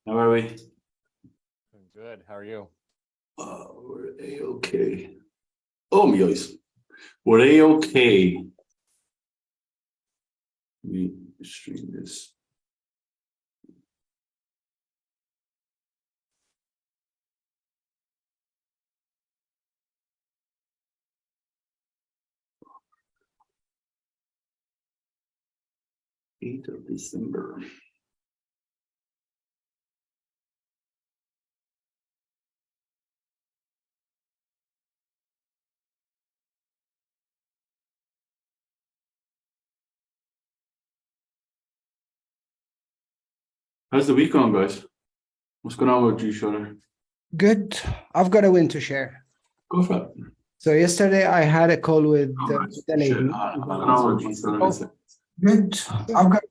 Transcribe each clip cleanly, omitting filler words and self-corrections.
How are we? Good. How are you? We're A-okay. Oh, my eyes. We're A-okay. Let me stream this. December 8th. How's the week going, guys? What's going on with you, Shona? Good. I've got a win to share. Go for it. So yesterday I had a call with the lady. Good. I've got.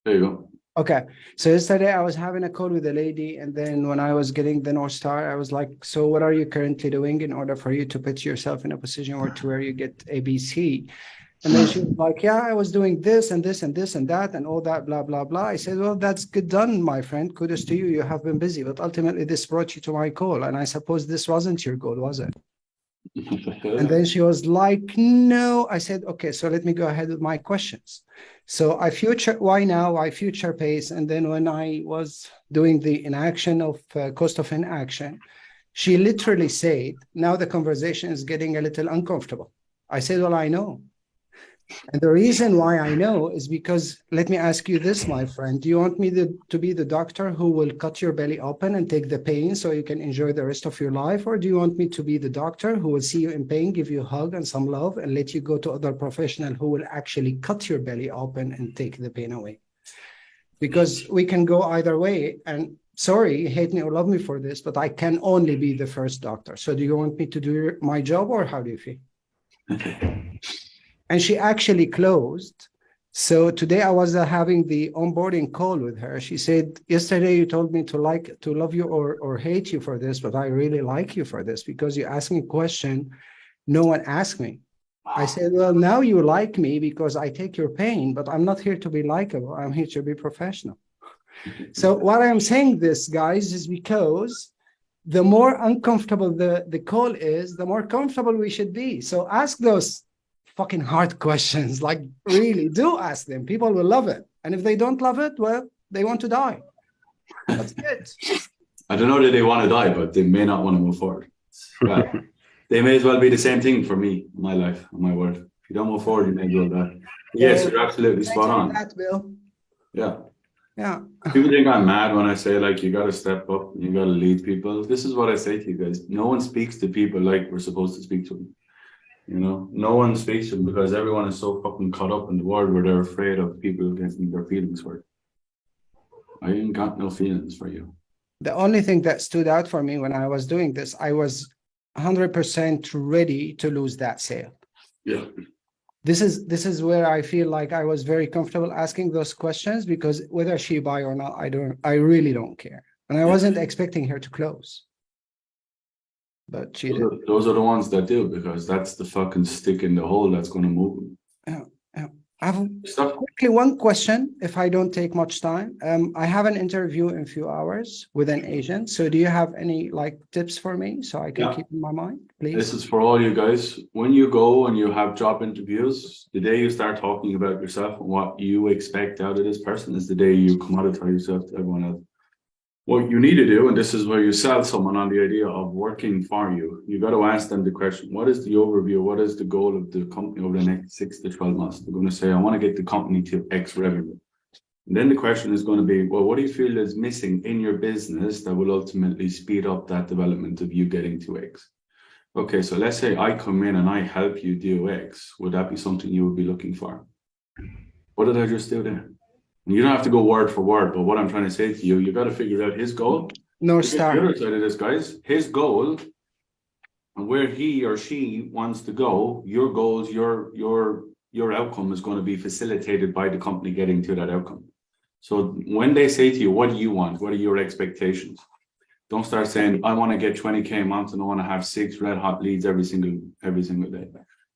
There you go. Okay. So yesterday I was having a call with a lady, and then when I was getting the North Star, I was like, so what are you currently doing in order for you to put yourself in a position where you get ABC? And then she was like, yeah, I was doing this and this and this and that and all that, blah, blah, blah. I said, well, that's good done, my friend. Kudos to you. You have been busy, but ultimately this brought you to my call. And I suppose this wasn't your goal, was it? And then she was like, no. I said, okay, so let me go ahead with my questions. So why now? Why future pace? And then when I was doing the inaction of cost of inaction, she literally said, now the conversation is getting a little uncomfortable. I said, well, I know. And the reason why I know is because, let me ask you this, my friend. Do you want me to be the doctor who will cut your belly open and take the pain so you can enjoy the rest of your life? Or do you want me to be the doctor who will see you in pain, give you a hug and some love, and let you go to other professional who will actually cut your belly open and take the pain away? Because we can go either way. And sorry, hate me or love me for this, but I can only be the first doctor. So do you want me to do my job, or how do you feel? And she actually closed. So today I was having the onboarding call with her. She said, yesterday you told me to love you or hate you for this, but I really like you for this because you asked me a question no one asked me. I said, well, now you like me because I take your pain, but I'm not here to be likable. I'm here to be professional. So what I'm saying this, guys, is because the more uncomfortable the call is, the more comfortable we should be. So ask those fucking hard questions. Like, really do ask them. People will love it. And if they don't love it, well, they want to die. That's it. I don't know that they want to die, but they may not want to move forward. Well, they may as well be the same thing for me, my life, my world. If you don't move forward, you may as well die. Yes, you're absolutely spot on. That, Bill. Yeah. Yeah. People think I'm mad when I say, like, you got to step up, you got to lead people. This is what I say to you guys. No one speaks to people like we're supposed to speak to them. You know, no one speaks to them because everyone is so fucking caught up in the world where they're afraid of people getting their feelings hurt. I ain't got no feelings for you. The only thing that stood out for me when I was doing this, I was 100% ready to lose that sale. Yeah. This is where I feel like I was very comfortable asking those questions, because whether she buy or not, I really don't care. And I wasn't expecting her to close. But she did. Those are the ones that do, because that's the fucking stick in the hole that's going to move them. Yeah. I have quickly one question, if I don't take much time. I have an interview in a few hours with an agent. So do you have any tips for me so I can keep in my mind, please? This is for all you guys. When you go and you have job interviews, the day you start talking about yourself and what you expect out of this person is the day you commodify yourself to everyone else. What you need to do, and this is where you sell someone on the idea of working for you, you got to ask them the question, what is the overview? What is the goal of the company over the next 6 to 12 months? They're going to say, I want to get the company to X revenue. And then the question is going to be, well, what do you feel is missing in your business that will ultimately speed up that development of you getting to X? Okay, so let's say I come in and I help you do X. Would that be something you would be looking for? What did I just do there? You don't have to go word for word, but what I'm trying to say to you, you got to figure out his goal. North Star. The other side of this, guys, his goal and where he or she wants to go, your goals, your outcome is going to be facilitated by the company getting to that outcome. So when they say to you, what do you want? What are your expectations? Don't start saying, I want to get 20K a month and I want to have 6 red hot leads every single day.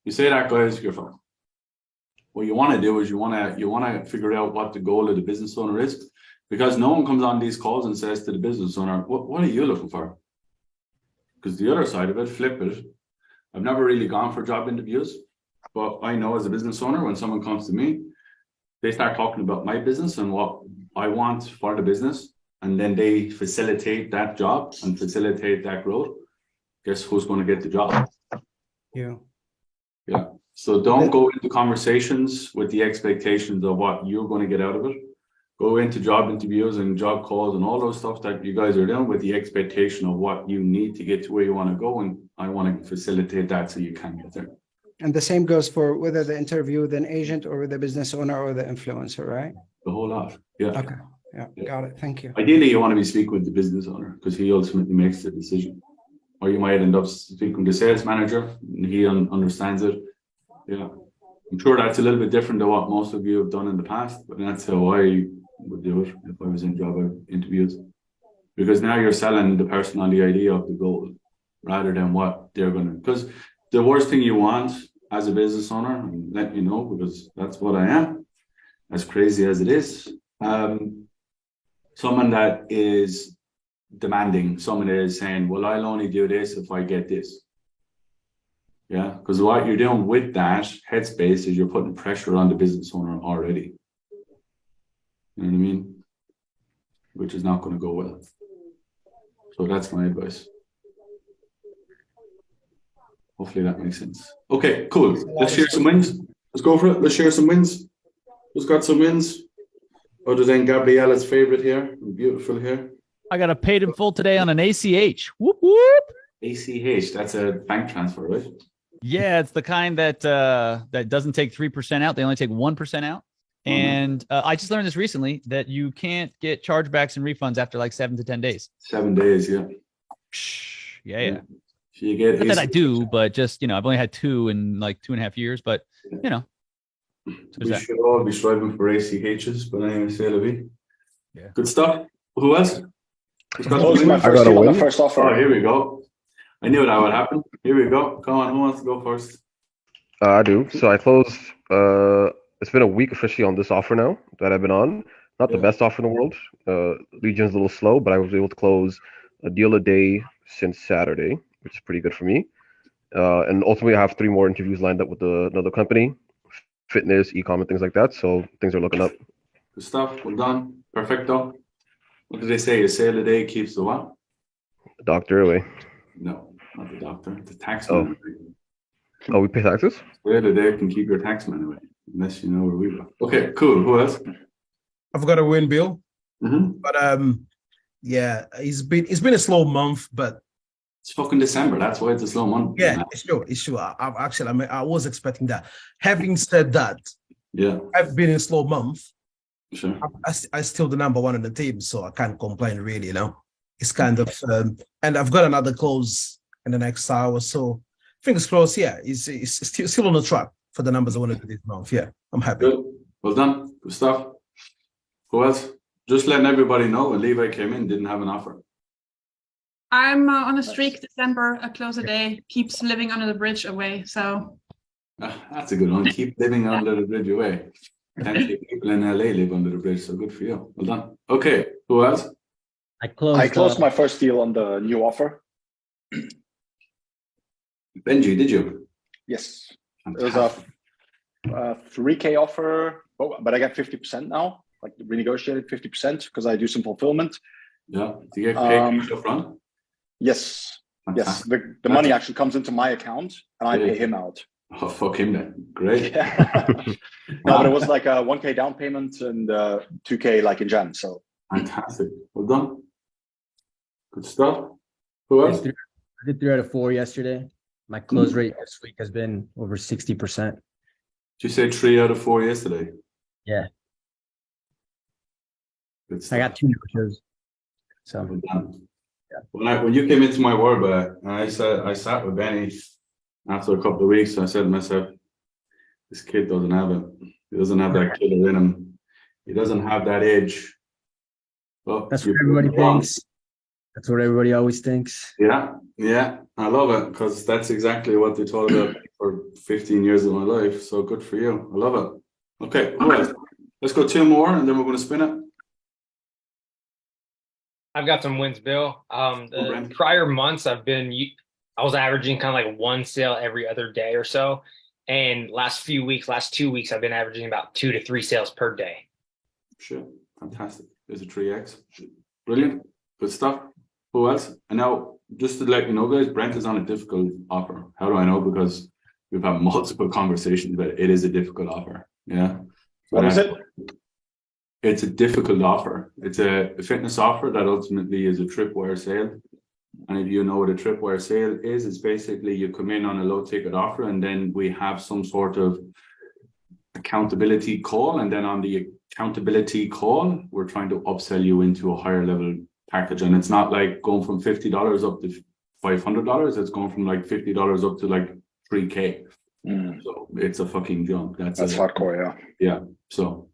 You say that, guys, you're fine. what you want to do is you want to figure out what the goal of the business owner is, because no one comes on these calls and says to the business owner, what are you looking for? Because the other side of it, flip it. I've never really gone for job interviews, but I know as a business owner, when someone comes to me, they start talking about my business and what I want for the business, and then they facilitate that job and facilitate that growth. Guess who's going to get the job? Yeah. Yeah. So don't go into conversations with the expectations of what you're going to get out of it. Go into job interviews and job calls and all those stuff that you guys are doing with the expectation of what you need to get to where you want to go. And I want to facilitate that so you can get there. And the same goes for whether the interview with an agent or with the business owner or the influencer, right? The whole lot. Yeah. Okay. Yeah. Got it. Thank you. Ideally, you want to be speaking with the business owner because he ultimately makes the decision. Or you might end up speaking to the sales manager and he understands it. Yeah. I'm sure that's a little bit different than what most of you have done in the past, but that's how I would do it if I was in job interviews. Because now you're selling the person on the idea of the goal rather than what they're going to. Because the worst thing you want as a business owner, and let you know, because that's what I am, as crazy as it is, someone that is demanding, someone that is saying, well, I'll only do this if I get this. Yeah, because what you're doing with that headspace is you're putting pressure on the business owner already. You know what I mean? Which is not going to go well. So that's my advice. Hopefully that makes sense. Okay, cool. Let's share some wins. Let's go for it. Let's share some wins. Who's got some wins? Other than Gabriella's favorite here, beautiful hair. I got a paid in full today on an ACH. Whoop whoop. ACH, that's a bank transfer, right? Yeah, it's the kind that that doesn't take 3% out. They only take 1% out. And I just learned this recently that you can't get chargebacks and refunds after like 7 to 10 days. 7 days, yeah. Yeah. So you get Not that I do, but just, I've only had 2 in like 2.5 years, but we should all be striving for ACHs, but anyway, say la vie. Yeah. Good stuff. Who else? Closing my first deal on the first offer. Oh, here we go. I knew that would happen. Here we go. Come on, who wants to go first? I do. So I closed. It's been a week officially on this offer now that I've been on. Not the best offer in the world. Legion's a little slow, but I was able to close a deal a day since Saturday, which is pretty good for me. And ultimately, I have 3 more interviews lined up with another company, fitness, e-com, and things like that. So things are looking up. Good stuff. Well done. Perfecto. What did they say? A sale a day keeps the what? The doctor away. No, not the doctor. The taxman. Oh, we pay taxes? Sale a day can keep your taxman away, unless you know where we go. Okay, cool. Who else? I've got a win, Bill. Mm-hmm. But yeah, it's been a slow month, but it's fucking December. That's why it's a slow month. Yeah, it's true. I was expecting that. Having said that, yeah, I've been in a slow month. Sure. I still the number 1 in the team, so I can't complain really. It's kind of and I've got another close in the next hour, so fingers crossed. Yeah, it's still on the track for the numbers I wanted to this month. Yeah, I'm happy. Good. Well done. Good stuff. Who else? Just letting everybody know, when Levi came in, didn't have an offer. I'm on a streak. December, a close a day, keeps living under the bridge away. So that's a good one. Keep living under the bridge away. Plenty of people in LA live under the bridge, so good for you. Well done. Okay, who else? I closed my first deal on the new offer. Benji, did you? Yes. Fantastic. It was a 3K offer, but I got 50% now, like renegotiated 50% because I do some fulfillment. Yeah. Do you get paid up front? Yes. Fantastic. Yes. The money actually comes into my account and I pay him out. Oh, fuck him then. Great. Yeah. No, but it was like a 1K down payment and 2K like in Jan. So fantastic. Well done. Good stuff. Who else? I did 3 out of 4 yesterday. My close rate this week has been over 60%. Did you say 3 out of 4 yesterday? Yeah. Good stuff. I got 2 no-shows. So well done. Yeah. When you came into my world, I sat with Benny after a couple of weeks. I said to myself, this kid doesn't have it. He doesn't have that killer in him. He doesn't have that edge. Well, that's what everybody thinks. That's what everybody always thinks. Yeah. I love it because that's exactly what they told about for 15 years of my life. So good for you. I love it. Okay, who else? Let's go two more and then we're going to spin it. I've got some wins, Bill. The Brent. prior months I was averaging kind of like one sale every other day or so. And last 2 weeks, I've been averaging about 2 to 3 sales per day. Sure, fantastic. There's a 3x. Brilliant. Good stuff. Who else? And now, just to let you know, guys, Brent is on a difficult offer. How do I know? Because we've had multiple conversations about it. It is a difficult offer. Yeah. What is it? It's a difficult offer. It's a fitness offer that ultimately is a tripwire sale. And if you know what a tripwire sale is, it's basically you come in on a low ticket offer and then we have some sort of accountability call. And then on the accountability call, we're trying to upsell you into a higher level package. And it's not like going from $50 up to $500. It's going from like $50 up to like 3K. So it's a fucking jump. That's hardcore, yeah. Yeah. So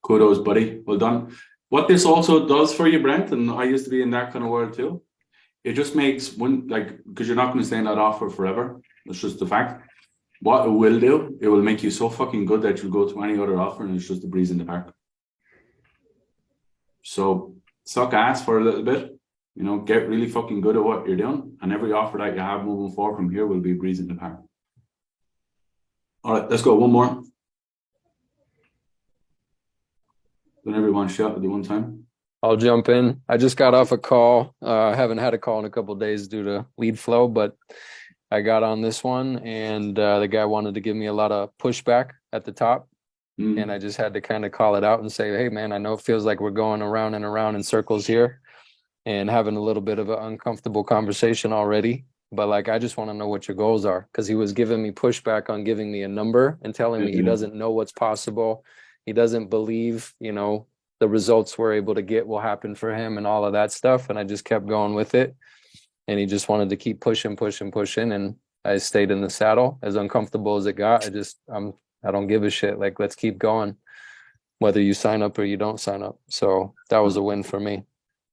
kudos, buddy. Well done. What this also does for you, Brent, and I used to be in that kind of world too. It just makes because you're not going to stay in that offer forever. That's just the fact. What it will do, it will make you so fucking good that you'll go to any other offer and it's just a breeze in the park. So suck ass for a little bit, get really fucking good at what you're doing. And every offer that you have moving forward from here will be a breeze in the park. All right, let's go. One more. Then everyone shout at the one time. I'll jump in. I just got off a call. I haven't had a call in a couple of days due to lead flow, but I got on this one and the guy wanted to give me a lot of pushback at the top. And I just had to kind of call it out and say, hey, man, I know it feels like we're going around and around in circles here and having a little bit of an uncomfortable conversation already. But like, I just want to know what your goals are, because he was giving me pushback on giving me a number and telling me he doesn't know what's possible. He doesn't believe, the results we're able to get will happen for him and all of that stuff. And I just kept going with it. And he just wanted to keep pushing. And I stayed in the saddle, as uncomfortable as it got. I don't give a shit. Like, let's keep going, whether you sign up or you don't sign up. So that was a win for me.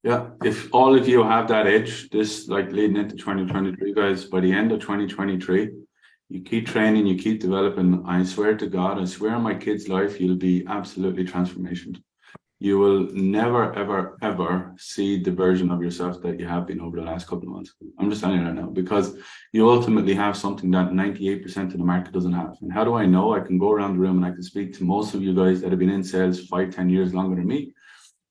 Yeah. If all of you have that edge, this like leading into 2023, guys, by the end of 2023, you keep training, you keep developing. I swear to God, I swear on my kid's life, you'll be absolutely transformationed. You will never, ever, ever see the version of yourself that you have been over the last couple of months. I'm just telling you right now, because you ultimately have something that 98% of the market doesn't have. And how do I know? I can go around the room and I can speak to most of you guys that have been in sales 5-10 years longer than me.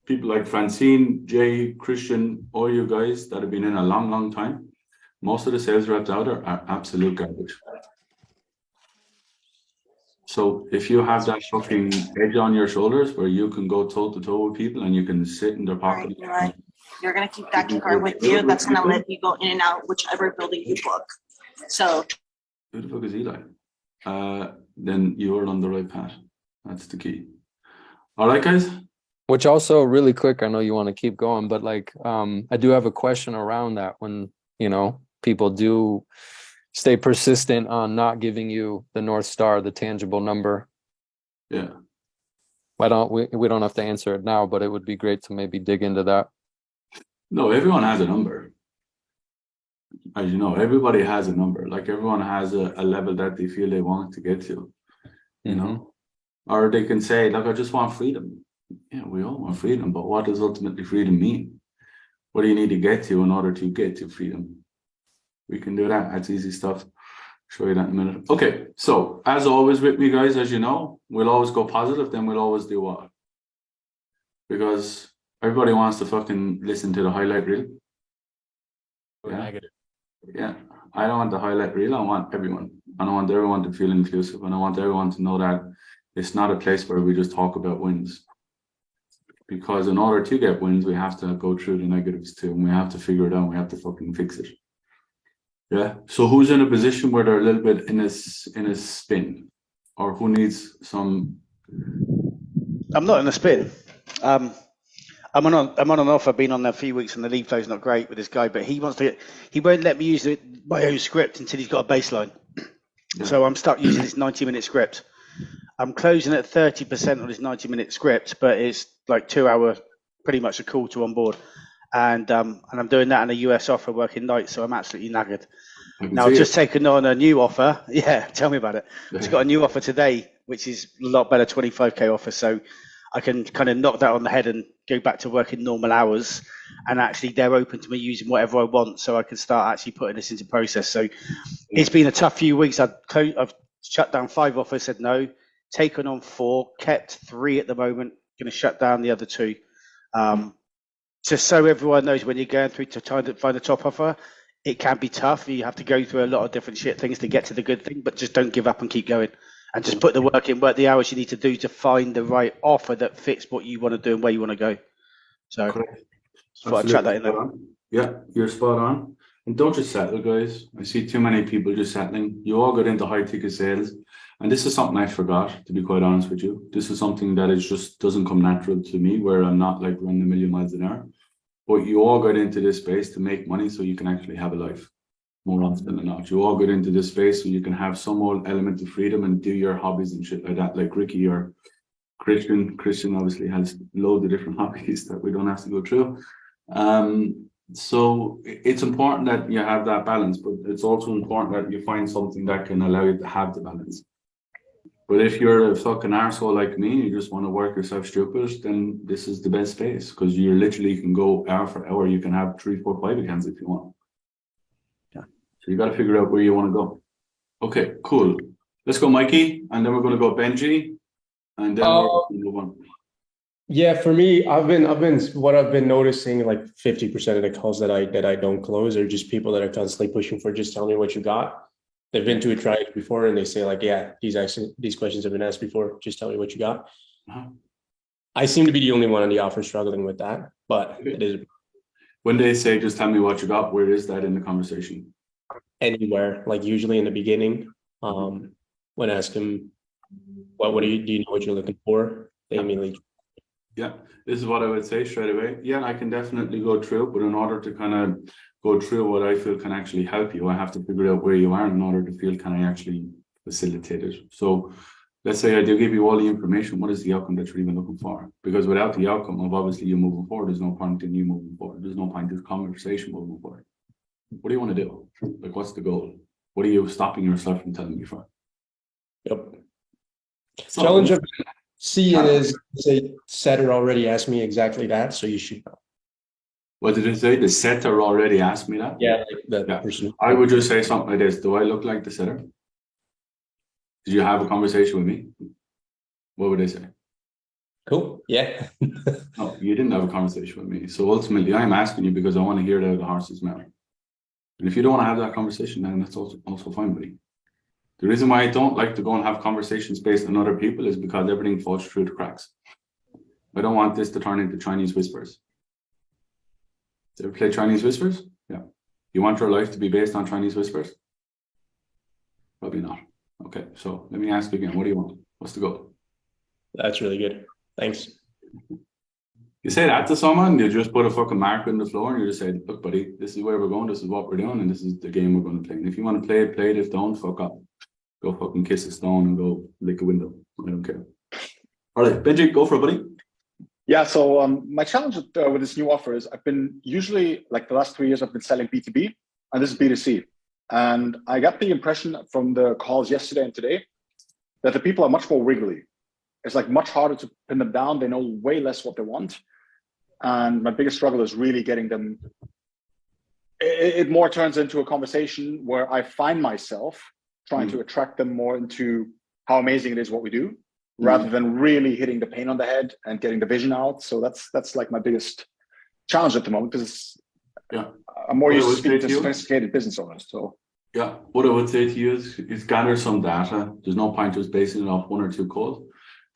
People like Francine, Jay, Christian, all you guys that have been in a long, long time. Most of the sales reps out there are absolute garbage. So if you have that fucking edge on your shoulders where you can go toe to toe with people and you can sit in their pocket. Right. You're going to keep that key card with you. That's going to let you go in and out whichever building you book. So. Who the fuck is Eli? Then you're on the right path. That's the key. All right, guys. Which also, really quick, I know you want to keep going, but like, I do have a question around that when, people do stay persistent on not giving you the North Star, the tangible number. Yeah. Why don't we don't have to answer it now, but it would be great to maybe dig into that. No, everyone has a number. As you know, everybody has a number. Like everyone has a level that they feel they want to get to, or they can say, look, I just want freedom. Yeah, we all want freedom, but what does ultimately freedom mean? What do you need to get to in order to get to freedom? We can do that. That's easy stuff. Show you that in a minute. Okay, so as always with me, guys, as you know, we'll always go positive, then we'll always do what? Because everybody wants to fucking listen to the highlight reel. Or negative. Yeah, I don't want the highlight reel. I want everyone. I don't want everyone to feel inclusive, and I want everyone to know that it's not a place where we just talk about wins. Because in order to get wins, we have to go through the negatives too, and we have to figure it out. We have to fucking fix it. Yeah. So who's in a position where they're a little bit in a spin, or who needs some? I'm not in a spin. I'm on an offer. Been on there a few weeks, and the lead flow's not great with this guy. But he won't let me use my own script until he's got a baseline. Yeah. So I'm stuck using this 90-minute script. I'm closing at 30% on this 90-minute script, but it's like 2 hour, pretty much a call to onboard. And I'm doing that in a US offer, working nights, so I'm absolutely knackered. Now I've just taken on a new offer. Yeah, tell me about it. Just got a new offer today which is a lot better 25k offer. So I can kind of knock that on the head and go back to working normal hours. And actually, they're open to me using whatever I want, so I can start actually putting this into process. So it's been a tough few weeks. I've shut down 5 offers, said no, taken on 4, kept 3 at the moment. Going to shut down the other 2. Just so everyone knows, when you're going through to try to find a top offer, it can be tough. You have to go through a lot of different shit things to get to the good thing, but just don't give up and keep going. And just put the work in, work the hours you need to do to find the right offer that fits what you want to do and where you want to go. So, I'll chat that in there. Yeah, you're spot on. And don't just settle, guys. I see too many people just settling. You all got into high ticket sales. And this is something I forgot, to be quite honest with you. This is something that is just doesn't come natural to me, where I'm not like running a million miles an hour. But you all got into this space to make money so you can actually have a life. More often than not, you all get into this space so you can have some old element of freedom and do your hobbies and shit like that. Like Ricky or Christian obviously has loads of different hobbies that we don't have to go through. So it's important that you have that balance, but it's also important that you find something that can allow you to have the balance. But if you're a fucking arsehole like me, you just want to work yourself stupid, then this is the best space, because you literally can go hour for hour. You can have 3, 4, 5 accounts if you want. So you got to figure out where you want to go. Okay, cool. Let's go, Mikey, and then we're going to go Benji, and then we're going to move on. Yeah, for me, I've been noticing, like 50% of the calls that I don't close are just people that are constantly pushing for just tell me what you got. They've been to a trial before and they say like, yeah, these questions have been asked before. Just tell me what you got. I seem to be the only one on the offer struggling with that, but it is. When they say just tell me what you got, where is that in the conversation? Anywhere, like usually in the beginning, when I ask them, do you know what you're looking for? They immediately. Yeah, this is what I would say straight away. Yeah, I can definitely go through, but in order to kind of go through what I feel can actually help you, I have to figure out where you are in order to feel can I actually facilitate it. So let's say I do give you all the information. What is the outcome that you're even looking for? Because without the outcome of obviously you moving forward, there's no point in you moving forward. There's no point in this conversation moving forward. What do you want to do? Like, what's the goal? What are you stopping yourself from telling me for? Yep. So, challenge of seeing is, say, setter already asked me exactly that, so you should know. What did it say? The setter already asked me that? Yeah, like the person. I would just say something like this. Do I look like the setter? Did you have a conversation with me? What would I say? Cool. Yeah. No, you didn't have a conversation with me. So ultimately, I'm asking you because I want to hear it out of the horse's mouth. And if you don't want to have that conversation, then that's also fine, buddy. The reason why I don't like to go and have conversations based on other people is because everything falls through the cracks. I don't want this to turn into Chinese whispers. Did you ever play Chinese whispers? Yeah. You want your life to be based on Chinese whispers? Probably not. Okay, so let me ask you again. What do you want? What's the goal? That's really good. Thanks. You say that to someone, you just put a fucking marker in the floor and you just say, look, buddy, this is where we're going, this is what we're doing, and this is the game we're going to play. And if you want to play it, play it. If don't, fuck up. Go fucking kiss a stone and go lick a window. I don't care. All right, Benji, go for it, buddy. Yeah, so my challenge with this new offer is I've been usually, like the last 3 years, I've been selling B2B, and this is B2C. And I got the impression from the calls yesterday and today that the people are much more wiggly. It's like much harder to pin them down. They know way less what they want. And my biggest struggle is really getting them. It more turns into a conversation where I find myself trying to attract them more into how amazing it is what we do, rather than really hitting the pain on the head and getting the vision out. So that's like my biggest challenge at the moment, because I'm more used to speaking to sophisticated business owners. So yeah, what I would say to you is gather some data. There's no point just basing it off 1 or 2 calls.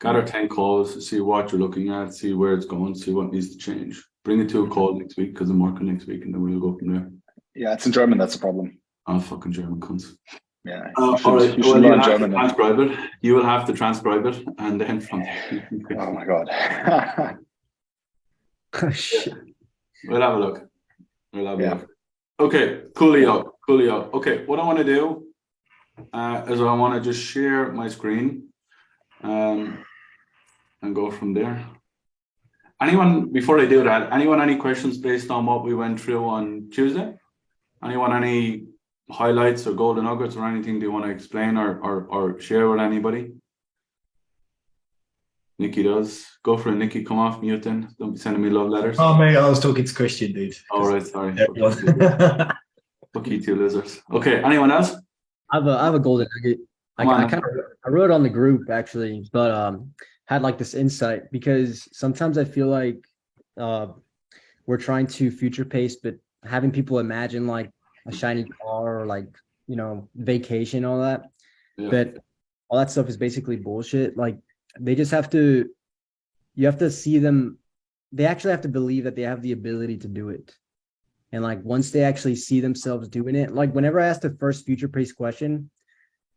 Gather 10 calls, see what you're looking at, see where it's going, see what needs to change. Bring it to a call next week because I'm working next week, and then we'll go from there. Yeah, it's in German. That's the problem. Oh, fucking German cunts. Yeah. All right. Well, you have to transcribe it. You will have to transcribe it, and then from. Oh my god. We'll have a look. Look. Okay, coolio. Okay, what I want to do is I want to just share my screen. And go from there. Anyone, before I do that, any questions based on what we went through on Tuesday? Anyone, any highlights or golden nuggets or anything they want to explain or share with anybody? Nikki does. Go for it, Nikki. Come off mute then. Don't be sending me love letters. Oh, mate, I was talking to Christian, dude. All right, sorry. Everyone. Fuck you two losers. Okay, anyone else? I have a golden nugget. Come on. I wrote it on the group actually, but had like this insight because sometimes I feel like we're trying to future pace, but having people imagine like a shiny car or like, you know, vacation, all that. Yeah. But all that stuff is basically bullshit. Like they just have to, you have to see them, they actually have to believe that they have the ability to do it. And like once they actually see themselves doing it, like whenever I ask the first future pace question,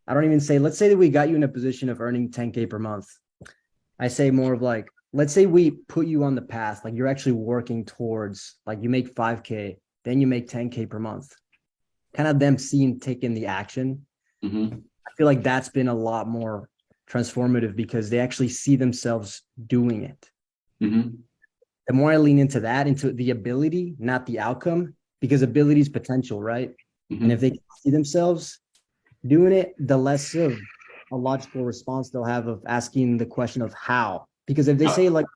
I don't even say, let's say that we got you in a position of earning 10K per month. I say more of like, let's say we put you on the path, like you're actually working towards, like you make 5K, then you make 10K per month. Kind of them taking the action. Mm-hmm. I feel like that's been a lot more transformative because they actually see themselves doing it. Mm-hmm. The more I lean into that, into the ability, not the outcome, because ability is potential, right? Mm-hmm. And if they see themselves doing it, the less of a logical response they'll have of asking the question of how. Because if they say like,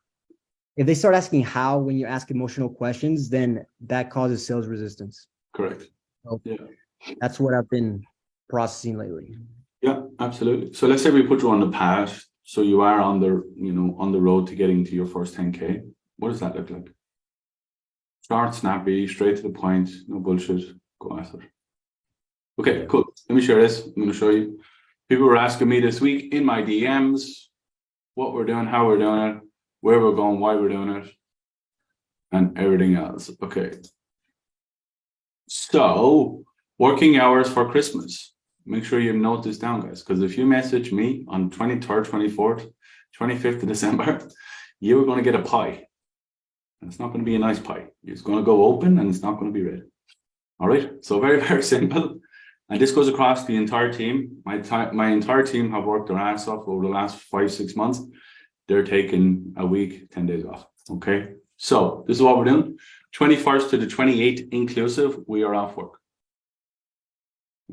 if they start asking how when you ask emotional questions, then that causes sales resistance. Correct. So yeah. That's what I've been processing lately. Yeah, absolutely. So let's say we put you on the path. So you are on the, you know, on the road to getting to your first 10K. What does that look like? Short, snappy, straight to the point, no bullshit. Go after it. Okay, cool. Let me share this. I'm going to show you. People were asking me this week in my DMs what we're doing, how we're doing it, where we're going, why we're doing it, and everything else. Okay. So, working hours for Christmas. Make sure you note this down, guys, because if you message me on 23rd, 24th, 25th of December, you're going to get a pie. And it's not going to be a nice pie. It's going to go open and it's not going to be red. All right. So very, very simple. And this goes across the entire team. My entire team have worked their ass off over the last 5-6 months. They're taking a week, 10 days off. Okay. So this is what we're doing. 21st to the 28th inclusive, we are off work.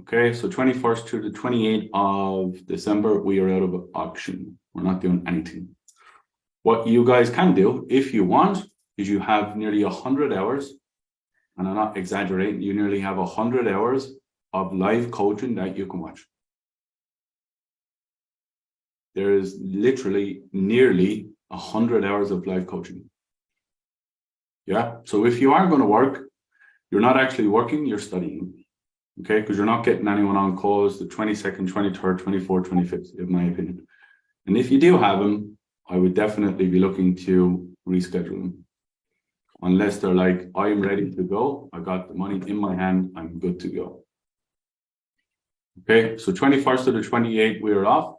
Okay. So 21st to the 28th of December, we are out of auction. We're not doing anything. What you guys can do, if you want, is you have nearly 100 hours, and I'm not exaggerating, you nearly have 100 hours of live coaching that you can watch. There is literally nearly 100 hours of live coaching. Yeah. So if you are going to work, you're not actually working, you're studying. Okay. Because you're not getting anyone on calls the 22nd, 23rd, 24th, 25th, in my opinion. And if you do have them, I would definitely be looking to reschedule them. Unless they're like, I'm ready to go. I got the money in my hand. I'm good to go. Okay, so 21st to the 28th, we're off.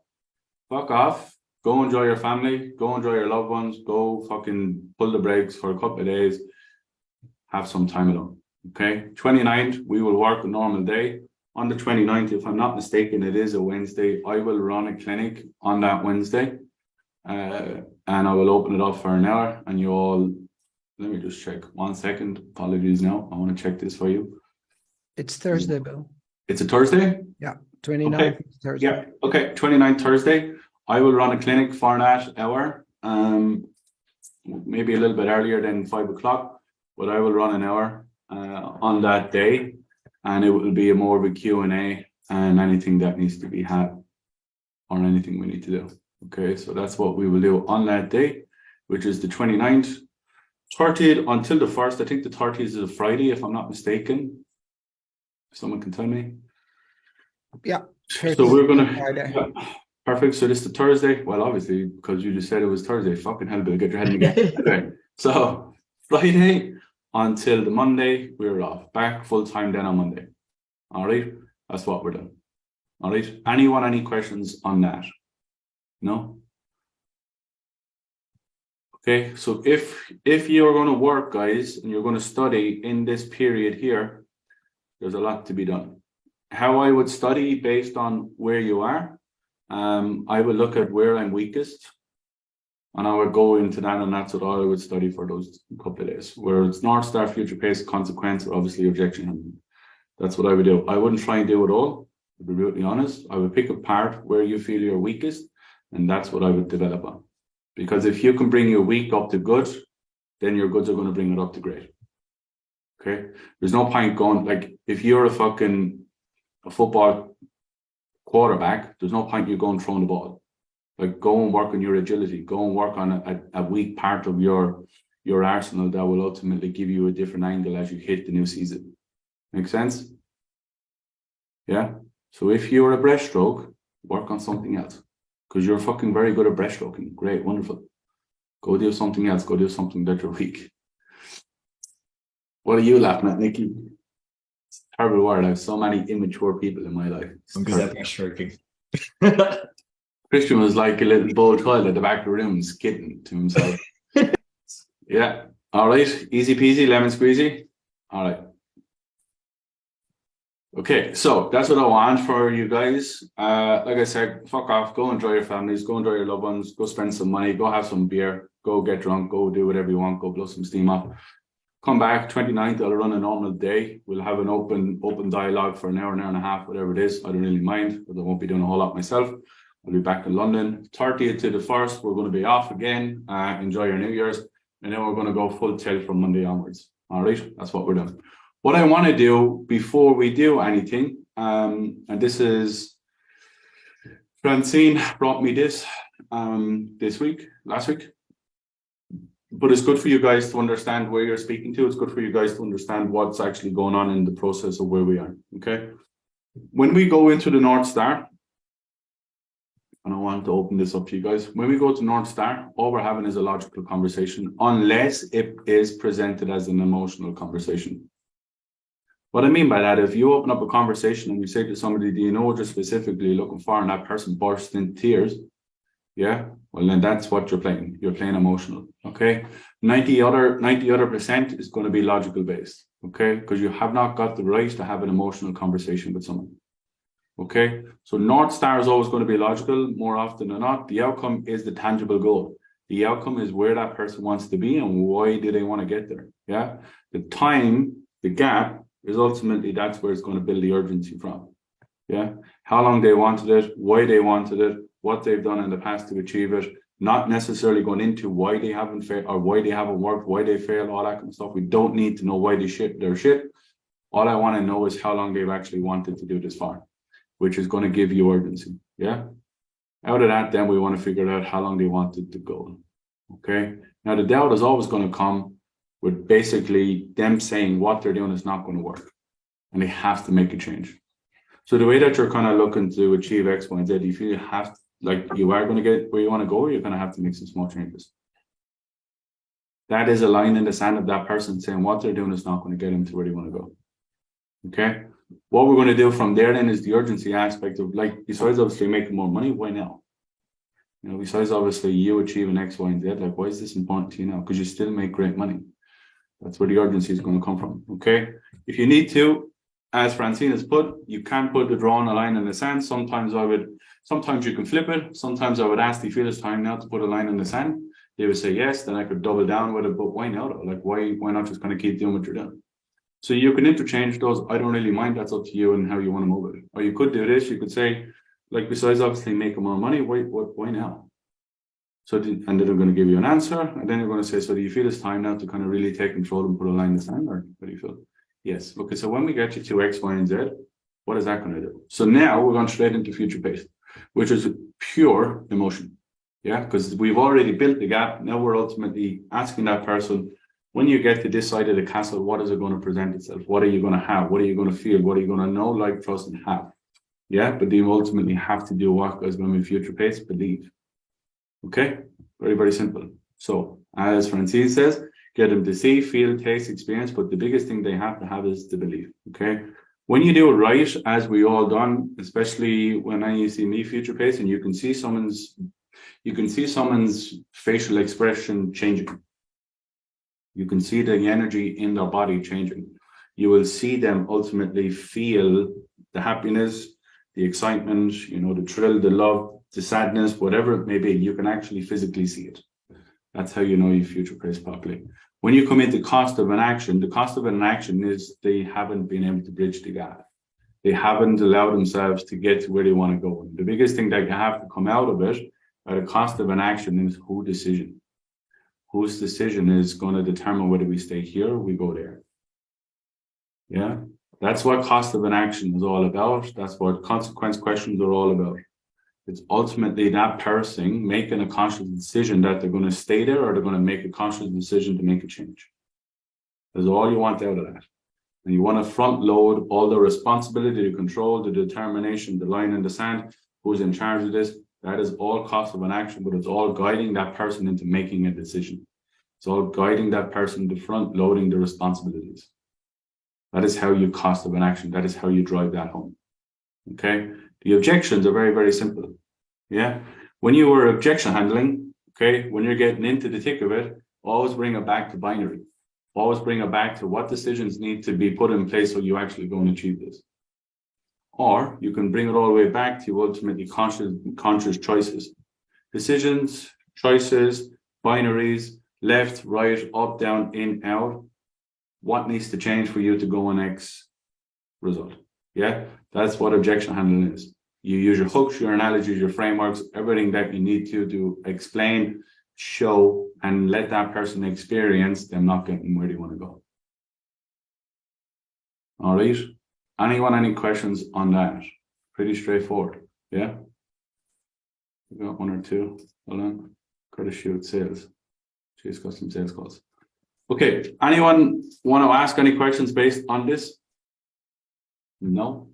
Fuck off. Go enjoy your family. Go enjoy your loved ones. Go fucking pull the brakes for a couple of days. Have some time alone. Okay, 29th, we will work a normal day. On the 29th, if I'm not mistaken, it is a Wednesday. I will run a clinic on that Wednesday. And I will open it up for an hour. And you all, let me just check 1 second. Apologies now. I want to check this for you. It's Thursday, Bill. It's a Thursday? Yeah, 29th Okay. Thursday. Yeah, okay, 29th Thursday. I will run a clinic for that hour. Maybe a little bit earlier than 5 o'clock, but I will run an hour on that day, and it will be more of a Q&A and anything that needs to be had or anything we need to do. Okay, so that's what we will do on that day, which is the 29th. 30th until the 1st. I think the 30th is a Friday, if I'm not mistaken. Someone can tell me. Yeah. So we're gonna yeah, perfect. So this is the Thursday. Well, obviously, because you just said it was Thursday. Fucking hell, Bill, get your head in the game. Okay. So Friday until the Monday, we're off. Back full time then on Monday. All right. That's what we're doing. All right. Anyone, any questions on that? No? Okay. So if you're going to work, guys, and you're going to study in this period here, there's a lot to be done. How I would study based on where you are, I would look at where I'm weakest, and I would go into that, and that's what I would study for those couple of days. Where it's North Star, Future Pace, Consequence, or obviously Objection Handling. That's what I would do. I wouldn't try and do it all, to be brutally honest. I would pick apart where you feel you're weakest, and that's what I would develop on. Because if you can bring your weak up to good, then your goods are going to bring it up to great. Okay? There's no point going, like, if you're a football quarterback, there's no point you going throwing the ball. Like, go and work on your agility. Go and work on a weak part of your arsenal that will ultimately give you a different angle as you hit the new season. Make sense? Yeah? So if you're a breaststroke, work on something else. Because you're fucking very good at breaststroking. Great, wonderful. Go do something else. Go do something that you're weak. What are you laughing at, Nikki? It's a terrible word. I have so many immature people in my life. I'm good at breaststroking. Christian was like a little bold child at the back of the room, skidding to himself. Yeah. All right. Easy peasy, lemon squeezy. All right. Okay, so that's what I want for you guys. Like I said, fuck off. Go enjoy your families. Go enjoy your loved ones. Go spend some money. Go have some beer. Go get drunk. Go do whatever you want. Go blow some steam off. Come back 29th. I'll run a normal day. We'll have an open dialogue for an hour and a half, whatever it is. I don't really mind, but I won't be doing a whole lot myself. I'll be back in London. 30th to the 1st, we're going to be off again. Enjoy your New Year's. And then we're going to go full tilt from Monday onwards. All right, that's what we're doing. What I want to do before we do anything, and this is, Francine brought me this last week. But it's good for you guys to understand where you're speaking to. It's good for you guys to understand what's actually going on in the process of where we are, okay? When we go into the North Star, and I want to open this up to you guys. When we go to North Star, all we're having is a logical conversation, unless it is presented as an emotional conversation. What I mean by that, if you open up a conversation and you say to somebody, do you know what you're specifically looking for? And that person bursts into tears, yeah, well, then that's what you're playing. You're playing emotional, okay? 90 other percent is going to be logical based, okay? Because you have not got the right to have an emotional conversation with someone, okay? So North Star is always going to be logical more often than not. The outcome is the tangible goal. The outcome is where that person wants to be and why do they want to get there, yeah? The time, the gap, is ultimately that's where it's going to build the urgency from. Yeah, how long they wanted it, why they wanted it, what they've done in the past to achieve it, not necessarily going into why they haven't failed or why they haven't worked, why they failed, all that kind of stuff. We don't need to know why they shit their shit. All I want to know is how long they've actually wanted to do this for, which is going to give you urgency. Yeah. Out of that, then we want to figure out how long they wanted to go. Okay. Now the doubt is always going to come with basically them saying what they're doing is not going to work and they have to make a change. So the way that you're kind of looking to achieve X, Y, and Z, you feel you have, like you are going to get where you want to go, or you're going to have to make some small changes. That is a line in the sand of that person saying what they're doing is not going to get them to where they want to go. Okay. What we're going to do from there then is the urgency aspect of, like, besides obviously making more money, why now? You know, besides obviously you achieving X, Y, and Z, like, why is this important to you now? Because you still make great money. That's where the urgency is going to come from. Okay. If you need to, as Francine has put, you can put the drawing a line in the sand. Sometimes you can flip it. Sometimes I would ask, do you feel it's time now to put a line in the sand? They would say yes, then I could double down with it, but why now? Like, why not just kind of keep doing what you're doing? So you can interchange those. I don't really mind. That's up to you and how you want to move it. Or you could do this. You could say, like, besides obviously making more money, why now? So, and then they're going to give you an answer, and then you're going to say, so do you feel it's time now to kind of really take control and put a line in the sand, or what do you feel? Yes. Okay, so when we get you to X, Y, and Z, what is that going to do? So now we're going straight into future pace, which is pure emotion. Yeah, because we've already built the gap. Now we're ultimately asking that person, when you get to this side of the castle, what is it going to present itself? What are you going to have? What are you going to feel? What are you going to know, like, trust, and have? Yeah, but you ultimately have to do what, guys, when we future pace, believe. Okay, very, very simple. So as Francine says, get them to see, feel, taste, experience, but the biggest thing they have to have is the belief. Okay, when you do it right, as we all done, especially when you see me future pace, and you can see someone's facial expression changing. You can see the energy in their body changing. You will see them ultimately feel the happiness, the excitement, you know, the thrill, the love, the sadness, whatever it may be. You can actually physically see it. That's how you know you future pace properly. When you come into cost of an action, the cost of an action is they haven't been able to bridge the gap. They haven't allowed themselves to get to where they want to go. And the biggest thing that you have to come out of it The cost of an action is whose decision. Whose decision is going to determine whether we stay here or we go there. Yeah, that's what cost of an action is all about. That's what consequence questions are all about. It's ultimately that person making a conscious decision that they're going to stay there or they're going to make a conscious decision to make a change. That's all you want out of that. And you want to front load all the responsibility, the control, the determination, the line in the sand, who's in charge of this. That is all cost of an action, but it's all guiding that person into making a decision. It's all guiding that person to front loading the responsibilities. That is how you cost of an action. That is how you drive that home. Okay. The objections are very, very simple. Yeah. When you were objection handling, okay, when you're getting into the thick of it, always bring it back to binary. Always bring it back to what decisions need to be put in place so you actually go and achieve this. Or you can bring it all the way back to ultimately conscious choices. Decisions, choices, binaries, left, right, up, down, in, out. What needs to change for you to go on X result? Yeah, that's what objection handling is. You use your hooks, your analogies, your frameworks, everything that you need to explain, show, and let that person experience them not getting where they want to go. All right. Anyone, any questions on that? Pretty straightforward. Yeah. We got one or two. Hold on. Gotta shoot sales. Chase custom sales calls. Okay. Anyone want to ask any questions based on this? No.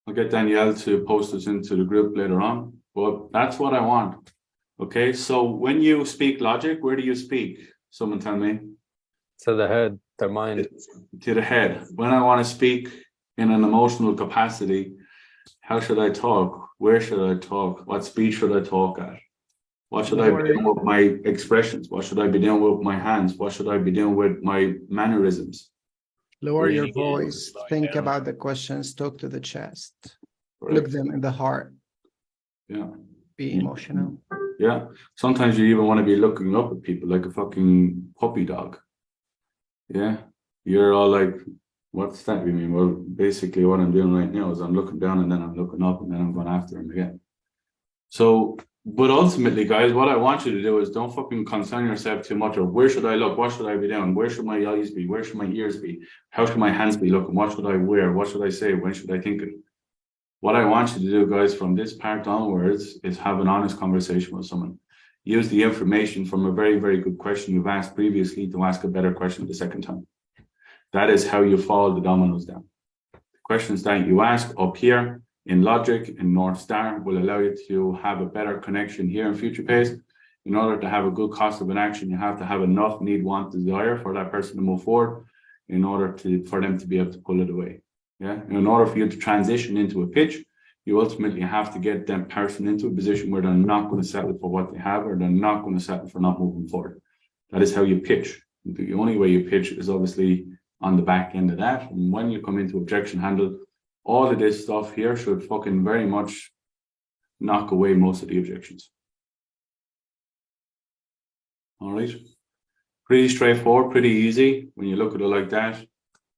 I'll get Danielle to post this into the group later on, but that's what I want. Okay. So when you speak logic, where do you speak? Someone tell me. To the head, the mind. To the head. When I want to speak in an emotional capacity, how should I talk? Where should I talk? What speed should I talk at? What should I be doing with my expressions? What should I be doing with my hands? What should I be doing with my mannerisms? Lower your voice, think about the questions, talk to the chest, look them in the heart. Yeah. Be emotional. Yeah. Sometimes you even want to be looking up at people like a fucking puppy dog. Yeah. You're all like, what's that you mean? Well, basically what I'm doing right now is I'm looking down and then I'm looking up and then I'm going after him again. So, but ultimately, guys, what I want you to do is don't fucking concern yourself too much of where should I look? What should I be doing? Where should my eyes be? Where should my ears be? How should my hands be looking? What should I wear? What should I say? When should I think it? What I want you to do, guys, from this part onwards is have an honest conversation with someone. Use the information from a very, very good question you've asked previously to ask a better question the second time. That is how you follow the dominoes down. The questions that you ask up here in logic and North Star will allow you to have a better connection here in future pace. In order to have a good cost of an action, you have to have enough need, want, desire for that person to move forward in order for them to be able to pull it away. Yeah. And in order for you to transition into a pitch, you ultimately have to get that person into a position where they're not going to settle for what they have or they're not going to settle for not moving forward. That is how you pitch. The only way you pitch is obviously on the back end of that. And when you come into objection handle, all of this stuff here should fucking very much knock away most of the objections. All right. Pretty straightforward, pretty easy. When you look at it like that,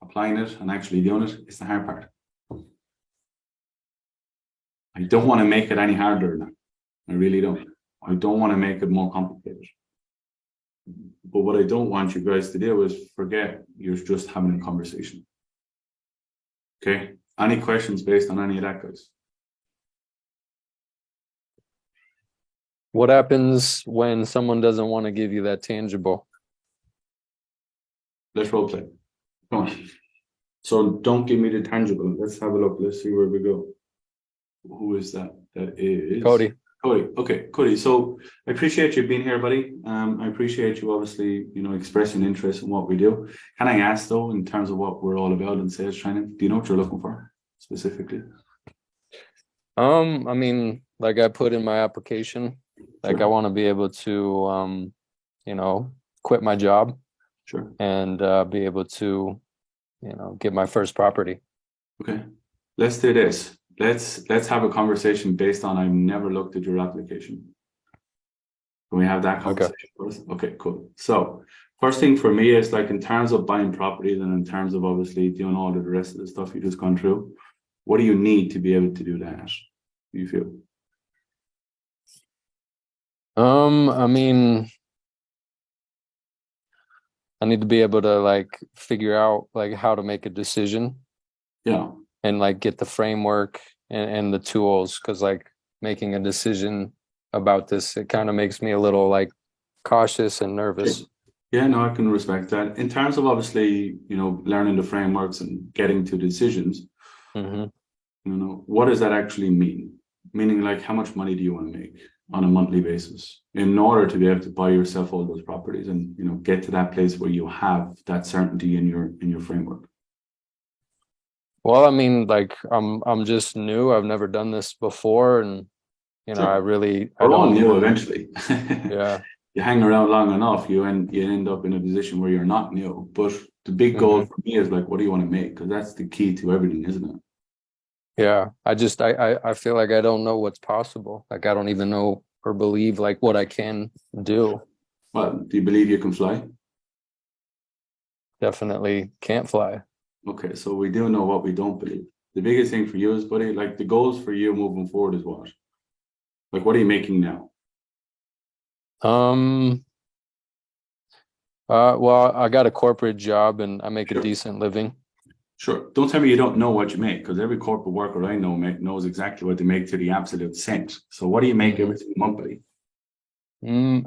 applying it and actually doing it is the hard part. I don't want to make it any harder now. I really don't. I don't want to make it more complicated. But what I don't want you guys to do is forget you're just having a conversation. Okay? Any questions based on any of that, guys? What happens when someone doesn't want to give you that tangible? Let's role play. Come on. So don't give me the tangible. Let's have a look. Let's see where we go. Who is that? That is Cody. Cody. Okay, Cody. So I appreciate you being here, buddy. I appreciate you obviously, expressing interest in what we do. Can I ask though, in terms of what we're all about in sales training, do you know what you're looking for specifically? I mean, like I put in my application, like I want to be able to, quit my job. Sure. And be able to, get my first property. Okay. Let's do this. Let's have a conversation based on I've never looked at your application. Can we have that conversation first? Okay, cool. So first thing for me is like in terms of buying properties and in terms of obviously doing all of the rest of the stuff you just gone through, what do you need to be able to do that? Do you feel? I mean, I need to be able to like figure out like how to make a decision. Yeah. And like get the framework and the tools, because like making a decision about this, it kind of makes me a little like cautious and nervous. Yeah, no, I can respect that. In terms of obviously, learning the frameworks and getting to decisions, what does that actually mean? Meaning, like, how much money do you want to make on a monthly basis in order to be able to buy yourself all those properties and get to that place where you have that certainty in your framework? Well, I mean, like I'm just new. I've never done this before, and I We're don't all new even. eventually. Yeah. You hang around long enough, you end up in a position where you're not new. But the big goal for me is like, what do you want to make? Because that's the key to everything, isn't it? Yeah, I feel like I don't know what's possible. Like I don't even know or believe like what I can do. Well, do you believe you can fly? Definitely can't fly. Okay, so we do know what we don't believe. The biggest thing for you is, buddy, like the goals for you moving forward is what? Like, what are you making now? Well, I got a corporate job and I make a decent living. Sure. Don't tell me you don't know what you make, because every corporate worker I know knows exactly what they make to the absolute cent. So what do you make every single month, buddy?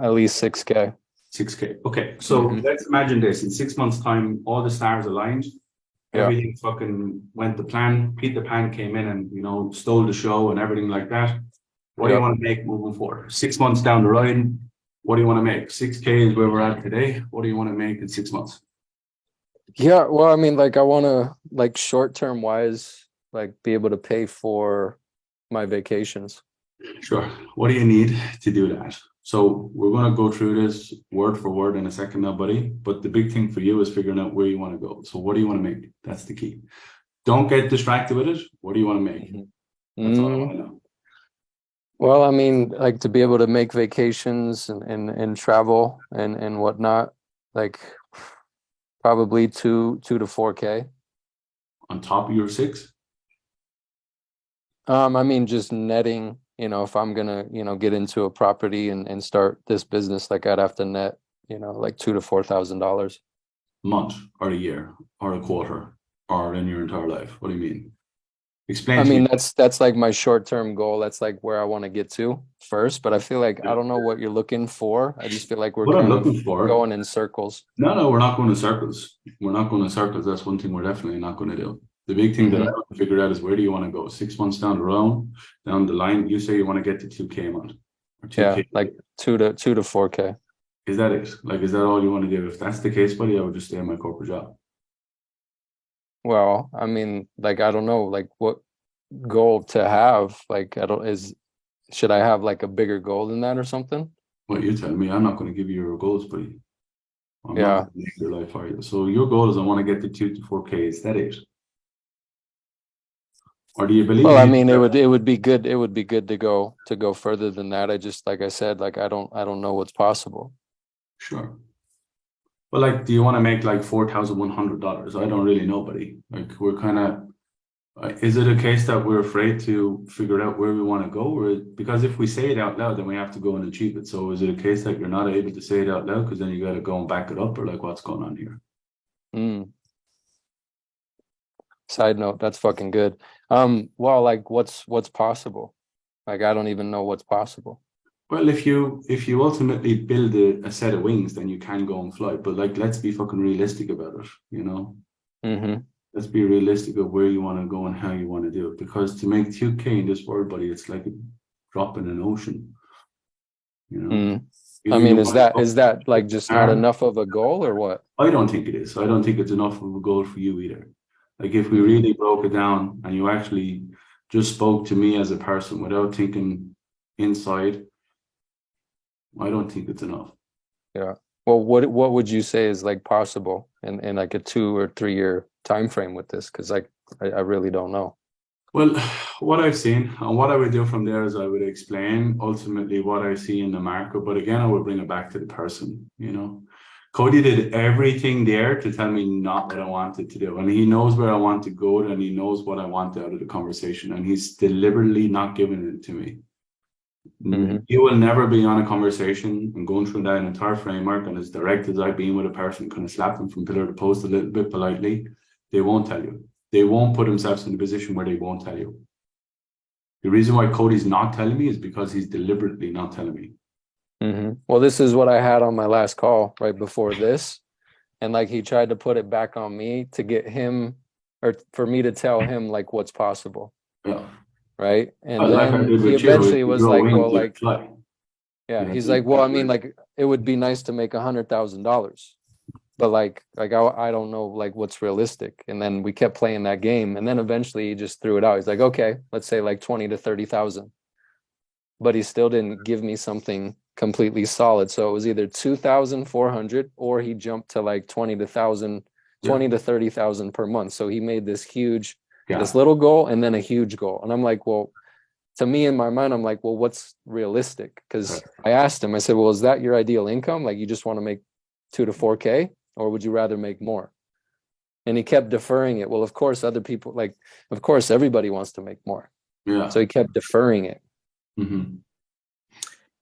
At least 6K. 6K. Okay. So let's imagine this. In 6 months' time, all the stars aligned. Everything fucking went to plan. Peter Pan came in and, stole the show and everything like that. What do you want to make moving forward? 6 months down the road, what do you want to make? 6K is where we're at today. What do you want to make in 6 months? Yeah, well, I mean, like I want to like short-term wise, like be able to pay for my vacations. Sure. What do you need to do that? So we're going to go through this word for word in a second now, buddy. But the big thing for you is figuring out where you want to go. So what do you want to make? That's the key. Don't get distracted with it. What do you want to make? That's all I want to know. Well, I mean, like to be able to make vacations and travel and whatnot, like probably 2 to 4K. On top of your 6? I mean, just netting, if I'm gonna, get into a property and start this business, like I'd have to net, like $2,000 to $4,000. A month or a year or a quarter or in your entire life? What do you mean? Explain. I mean, that's like my short-term goal. That's like where I want to get to first. But I feel like I don't know what you're looking for. I just feel like we're kind of going in circles. No, we're not going in circles. We're not going in circles. That's one thing we're definitely not going to do. The big thing that I want to figure out is where do you want to go? 6 months down the line, you say you want to get to 2K a month. Or 2K. Yeah, like 2 to 4K. Is that it? Like, is that all you want to do? If that's the case, buddy, I would just stay in my corporate job. Well, I mean, like, I don't know, like what goal to have. Like, should I have like a bigger goal than that or something? Well, you tell me. I'm not going to give you your goals, buddy. I'm Yeah. not going to make your life for you. So your goal is I want to get to 2 to 4K. Is that it? Or do you believe? Well, I mean, it would be good. It would be good to go further than that. I just, like I said, like I don't know what's possible. Sure. Well, like, do you want to make like $4,100? I don't really know, buddy. Like, we're kind of. Is it a case that we're afraid to figure out where we want to go, or because if we say it out loud, then we have to go and achieve it? So, is it a case that you're not able to say it out loud because then you got to go and back it up, or like what's going on here? Side note, that's fucking good. Well, like what's possible? Like I don't even know what's possible. Well, if you ultimately build a set of wings, then you can go and fly. But like, let's be fucking realistic about it, Let's be realistic of where you want to go and how you want to do it. Because to make 2K in this world, buddy, it's like a drop in an ocean. I mean, is that like just not enough of a goal or what? I don't think it is. I don't think it's enough of a goal for you either. Like if we really broke it down and you actually just spoke to me as a person without thinking inside, I don't think it's enough. Yeah. Well, what would you say is like possible in like a 2 or 3 year time frame with this? Because like I really don't know. Well, what I've seen and what I would do from there is I would explain ultimately what I see in the market. But again, I would bring it back to the person, Cody did everything there to tell me not what I wanted to do. And he knows where I want to go and he knows what I want out of the conversation. And he's deliberately not giving it to me. Mhm. You will never be on a conversation and going through that entire framework, and as direct as I've been with a person, kind of slap them from pillar to post a little bit politely. They won't tell you. They won't put themselves in a position where they won't tell you. The reason why Cody's not telling me is because he's deliberately not telling me. Well, this is what I had on my last call right before this. And like he tried to put it back on me to get him, or for me to tell him like what's possible. Yeah. Right. And Well, like I then did he with you, eventually if was you go like, wings, well, you like, fly. yeah, Yeah, he's you like, well, I fly. mean, like, it would be nice to make $100,000, but like I don't know like what's realistic. And then we kept playing that game, and then eventually he just threw it out. He's like, okay, let's say like 20 to 30,000, but he still didn't give me something completely solid. So it was either 2,400 or he jumped to like 20 to 30,000 per month. So he made this huge, this little goal and then a huge goal. And I'm like, well, to me in my mind, I'm like, well, what's realistic? Because I asked him, I said, well, is that your ideal income? Like you just want to make 2 to 4K, or would you rather make more? And he kept deferring it. Well, of course, other people, like, of course, everybody wants to make more. Yeah. So he kept deferring it. Mm-hmm.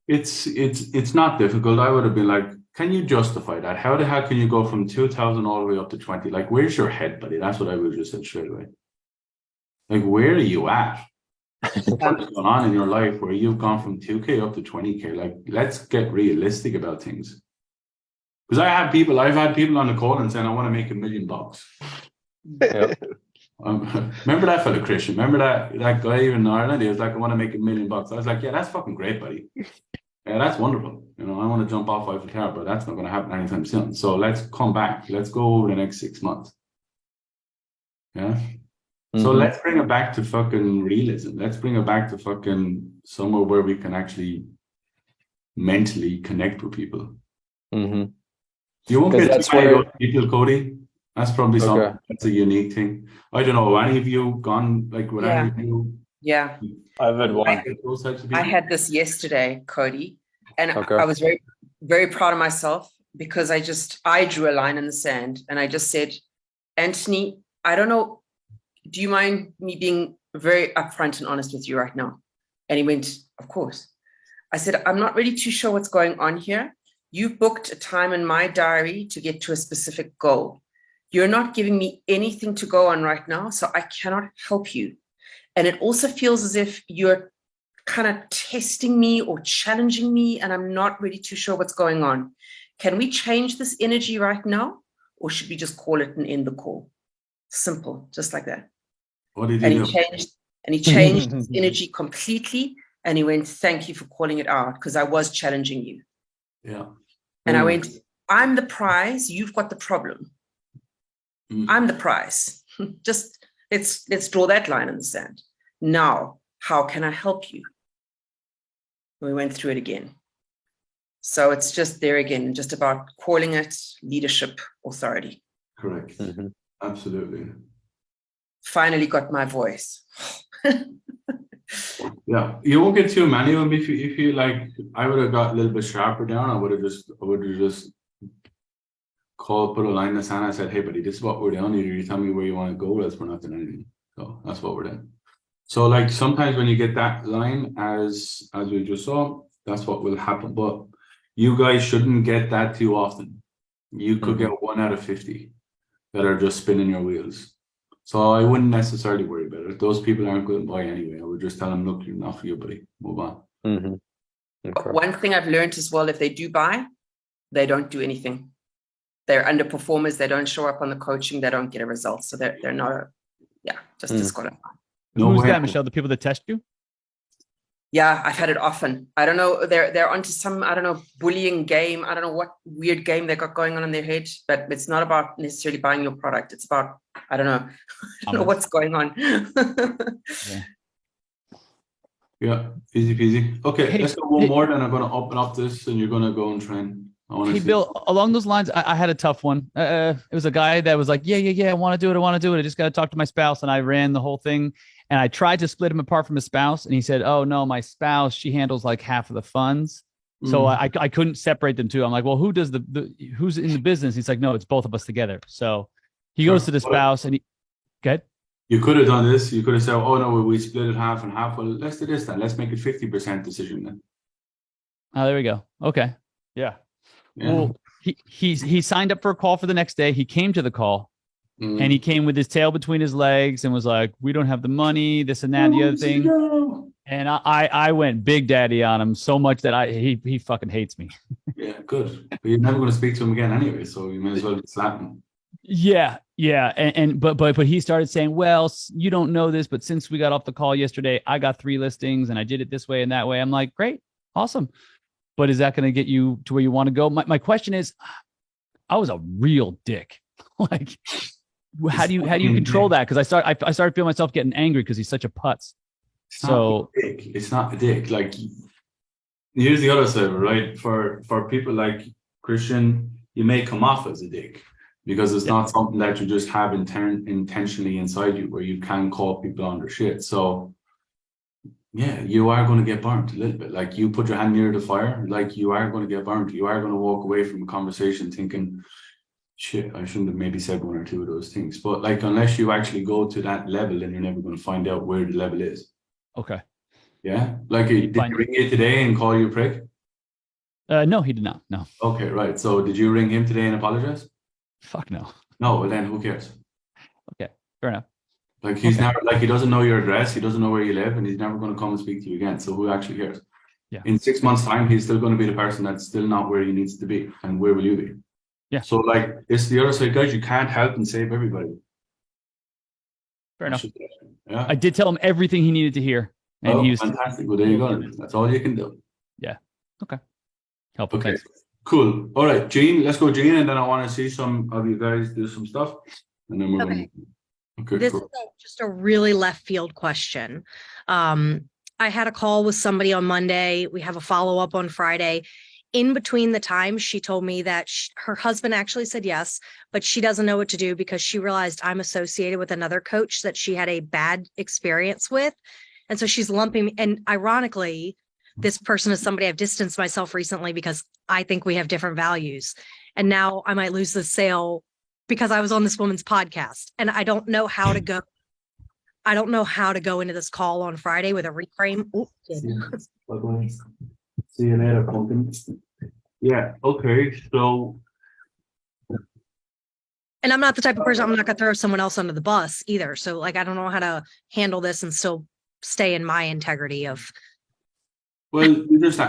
It's not difficult. I would have been like, can you justify that? How the hell can you go from 2,000 all the way up to 20? Like, where's your head, buddy? That's what I would have just said straight away. Like, where are you at? What's going on in your life where you've gone from 2K up to 20K? Like, let's get realistic about things. Because I've had people on the call and saying, I want to make $1 million. Yep. Remember that fella, Christian? Remember that guy in Ireland? He was like, I want to make $1 million. I was like, yeah, that's fucking great, buddy. Yeah, that's wonderful. You know, I want to jump off Eiffel Tower, but that's not going to happen anytime soon. So let's come back. Let's go over the next 6 months. Yeah. So let's bring it back to fucking realism. Let's bring it back to fucking somewhere where we can actually mentally connect with people. You won't get too many of those people, Cody. That's probably something that's a unique thing. I don't know. Any of you gone like with any of you? Yeah. I've had one. I had this yesterday, Cody, and I was very, very proud of myself because I drew a line in the sand and I just said, Anthony, I don't know, do you mind me being very upfront and honest with you right now? And he went, of course. I said, I'm not really too sure what's going on here. You've booked a time in my diary to get to a specific goal. You're not giving me anything to go on right now, so I cannot help you. And it also feels as if you're kind of testing me or challenging me, and I'm not really too sure what's going on. Can we change this energy right now, or should we just call it and end the call? Simple, just like that. What did and you he do? changed, and he changed his energy completely. And he went, thank you for calling it out, because I was challenging you. Yeah. And I went, I'm the prize, you've got the problem. I'm the prize. Just let's draw that line in the sand. Now, how can I help you? We went through it again. So it's just there again, just about calling it leadership authority. Correct. Absolutely. Finally got my voice. Yeah, you won't get too many of them if you like. I would have got a little bit sharper down. I would have just put a line in the sand. I said, hey, buddy, this is what we're doing. Either you tell me where you want to go, or else we're not doing anything. So that's what we're doing. So like sometimes when you get that line, as we just saw, that's what will happen. But you guys shouldn't get that too often. You could get 1 out of 50 that are just spinning your wheels. So I wouldn't necessarily worry about it. If those people aren't going to buy anyway, I would just tell them, look, you're not for you, buddy. Move on. One thing I've learned as well, if they do buy, they don't do anything. They're underperformers. They don't show up on the coaching. They don't get a result. So they're not just disqualified. Who's that, Michelle? The people that test you? Yeah, I've had it often. I don't know. They're onto some, I don't know, bullying game. I don't know what weird game they got going on in their head, but it's not about necessarily buying your product. It's about, I don't know. I don't know what's going on. Yeah, easy peasy. Okay, let's go one more, then I'm going to open up this and you're going to go and train. Hey, Bill, along those lines, I had a tough one. It was a guy that was like, yeah, I want to do it. I just got to talk to my spouse. And I ran the whole thing. And I tried to split him apart from his spouse. And he said, oh, no, my spouse, she handles like half of the funds. So I couldn't separate them two. I'm like, well, who does who's in the business? He's like, no, it's both of us together. So he goes to the spouse and he, good. You could have done this. You could have said, "Oh no, we split it half and half." Well, let's do this then. Let's make it 50% decision then. Oh, there we go. Okay. Yeah. Yeah. Well, he signed up for a call for the next day. He came to the call, Mm. and he came with his tail between his legs and was like, "We don't have the money, this and that, the other thing." And I went big daddy on him so much that he fucking hates me. Yeah, good. But you're never going to speak to him again anyway, so you may as well just slap him. Yeah, yeah, but he started saying, "Well, you don't know this, but since we got off the call yesterday, I got 3 listings and I did it this way and that way." I'm like, "Great, awesome," but is that going to get you to where you want to go? My question is, I was a real dick. Like, how do you control that? Because I started feeling myself getting angry because he's such a putz. So It's not a dick. Like, here's the other side, right? For people like Christian, you may come off as a dick because it's not something that you just have intentionally inside you where you can call people on their shit. So yeah, you are going to get burnt a little bit. Like, you put your hand near the fire, like, you are going to get burnt. You are going to walk away from a conversation thinking, shit, I shouldn't have maybe said 1 or 2 of those things. But like, unless you actually go to that level, then you're never going to find out where the level is. okay. Yeah. Like, did he ring you today and call you a prick? No, he did not. No. Okay, right. So did you ring him today and apologize? Fuck no. No, well then who cares? Okay, fair enough. Like, he's never, like, he doesn't know your address, he doesn't know where you live, and he's never going to come and speak to you again. So who actually cares? Yeah. In 6 months' time, he's still going to be the person that's still not where he needs to be. And where will you be? Yeah. So like, it's the other side, guys. You can't help and save everybody. Fair enough. Yeah. I did tell him everything he needed to hear, and he was fantastic. Well, there you go. That's all you can do. Yeah. Okay. Helpful. Okay. Thanks. Cool. All right, Gene. Let's go, Gene, and then I want to see some of you guys do some stuff, and then we're Okay. Okay. This Cool. is just a really left field question. I had a call with somebody on Monday. We have a follow up on Friday. In between the time, she told me that her husband actually said yes, but she doesn't know what to do because she realized I'm associated with another coach that she had a bad experience with. And so she's lumping me. And ironically, this person is somebody I've distanced myself recently because I think we have different values. And now I might lose the sale because I was on this woman's podcast, and I don't know how to go. I don't know how to go into this call on Friday with a reframe. Ooh, Bye-bye. See you later, pumpkin. Yeah. Okay. So. and I'm not the type of person, I'm not going to throw someone else under the bus either. So like, I don't know how to handle this and still stay in my integrity of. Well,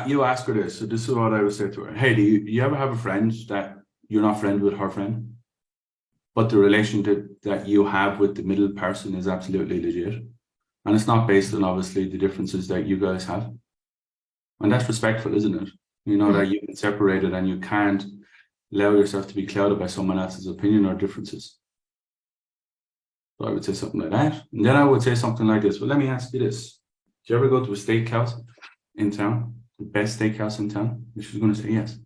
you ask her this. So this is what I would say to her. Hey, do you ever have a friend that you're not friends with her friend, but the relationship that you have with the middle person is absolutely legit, and it's not based on obviously the differences that you guys have, and that's respectful, isn't it? You know, that you can separate it and you can't allow yourself to be clouded by someone else's opinion or differences. So I would say something like that, and then I would say something like this. Well, let me ask you this: do you ever go to a steakhouse in town, the best steakhouse in town? And she's going to say yes.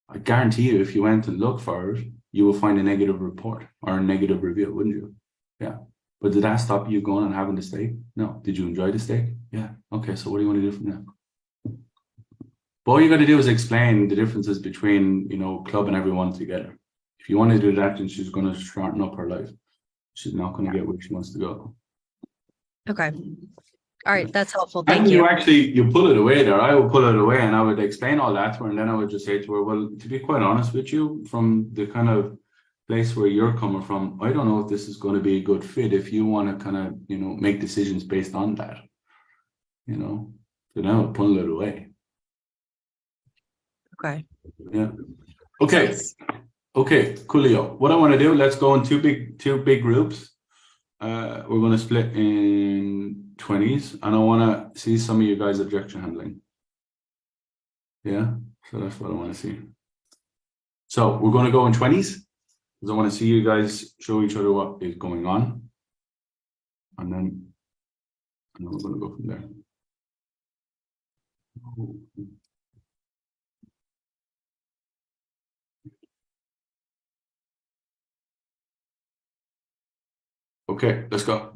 I guarantee you, if you went and looked for it, you will find a negative report or a negative review, wouldn't you? Yeah. But did that stop you going and having the steak? No. Did you enjoy the steak? Yeah. Okay. So what do you want to do from there? But all you got to do is explain the differences between, you know, clubbing everyone together. If you want to do that, then she's going to shorten up her life. She's not going to get where she wants to go. Okay. All right. That's helpful. And Thank you. you pull it away there. I would pull it away and I would explain all that to her. And then I would just say to her, well, to be quite honest with you, from the kind of place where you're coming from, I don't know if this is going to be a good fit if you want to kind of, you know, make decisions based on that. You know, so then I would pull it away. Okay. Yeah. Okay. Okay, coolio. What I want to do, let's go in two big groups. We're going to split in 20s, and I want to see some of you guys objection handling. Yeah, so that's what I want to see. So we're going to go in 20s because I want to see you guys show each other what is going on, and then we're going to go from there. Okay, let's go.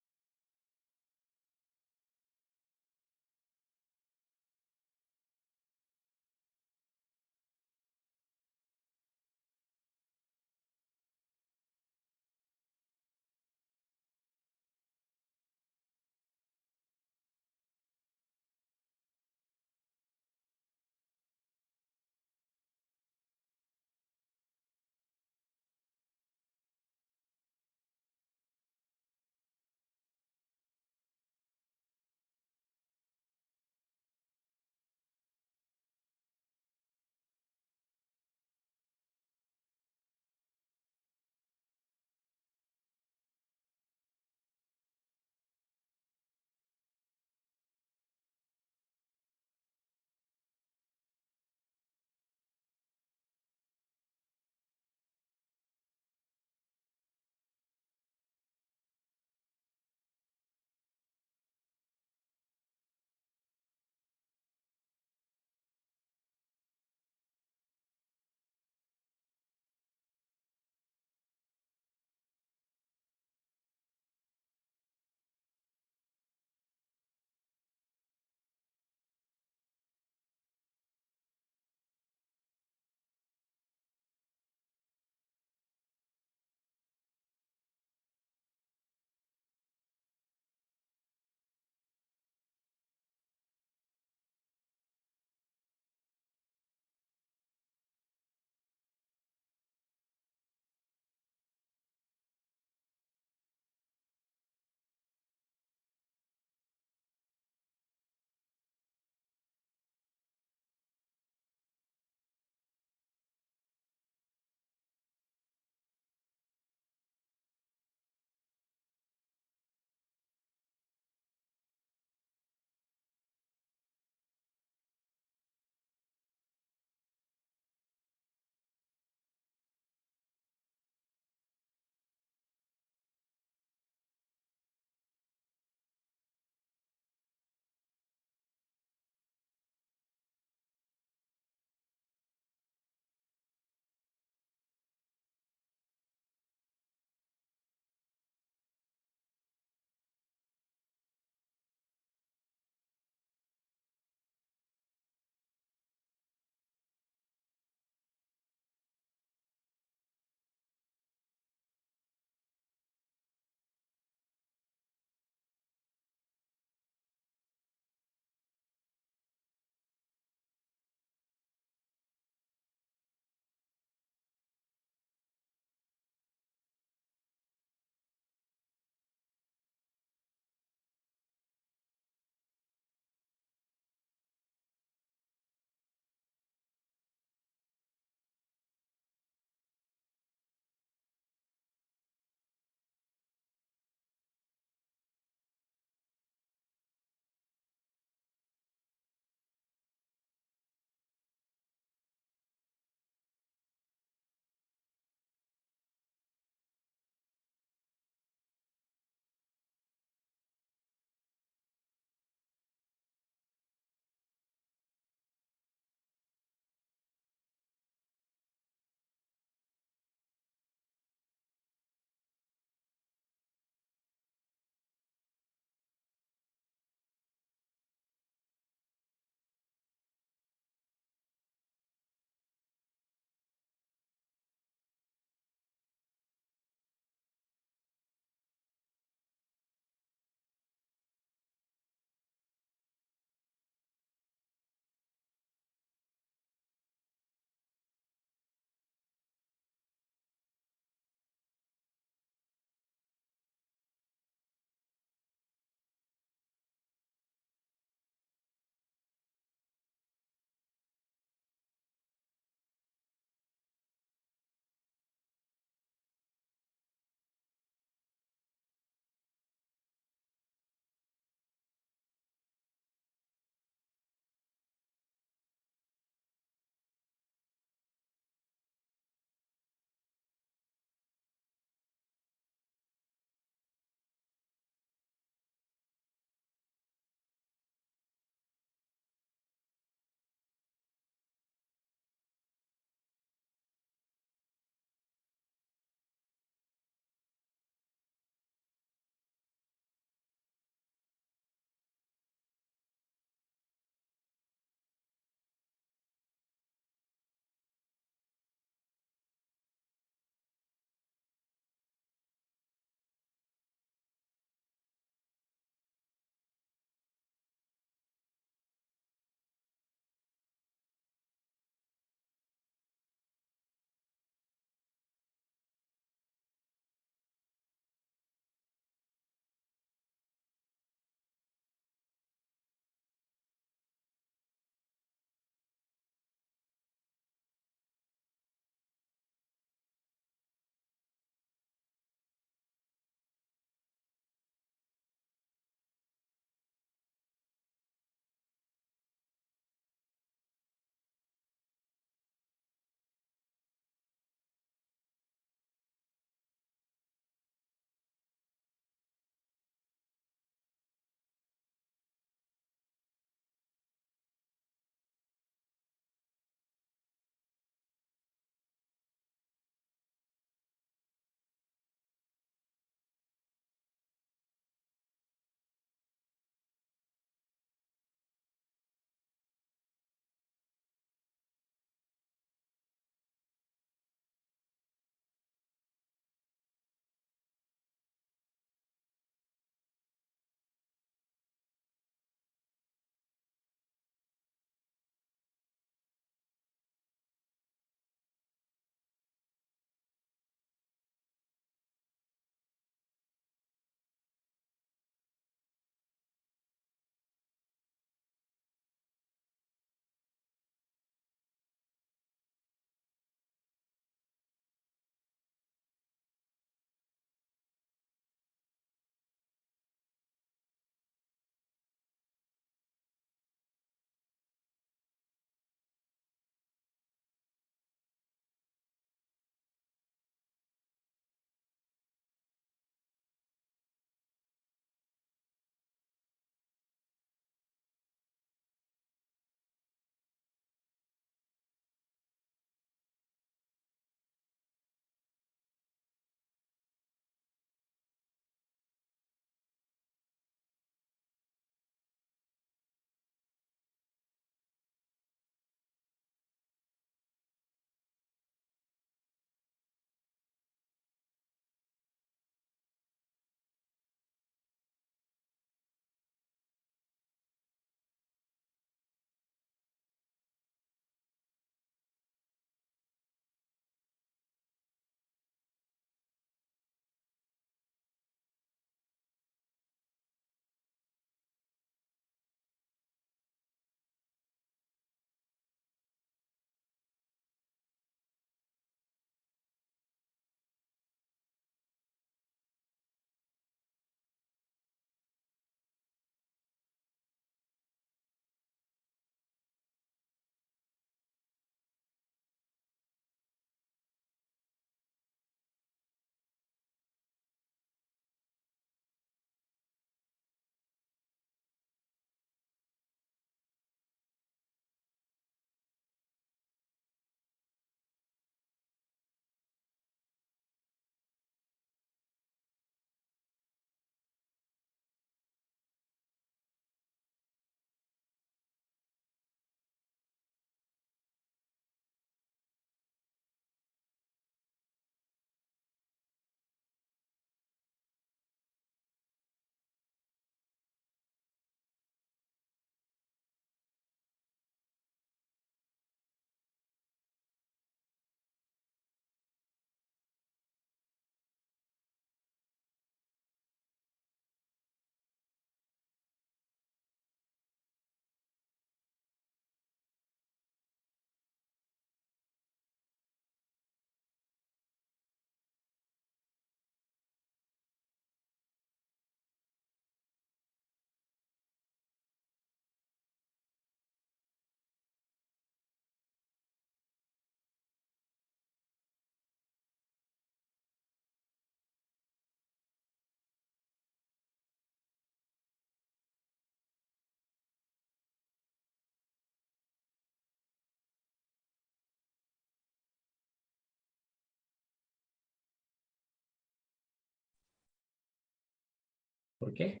Okay.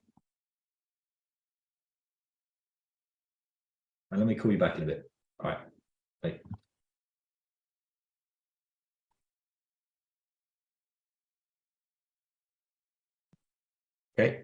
And let me call you back in a bit. All right. Bye. Okay.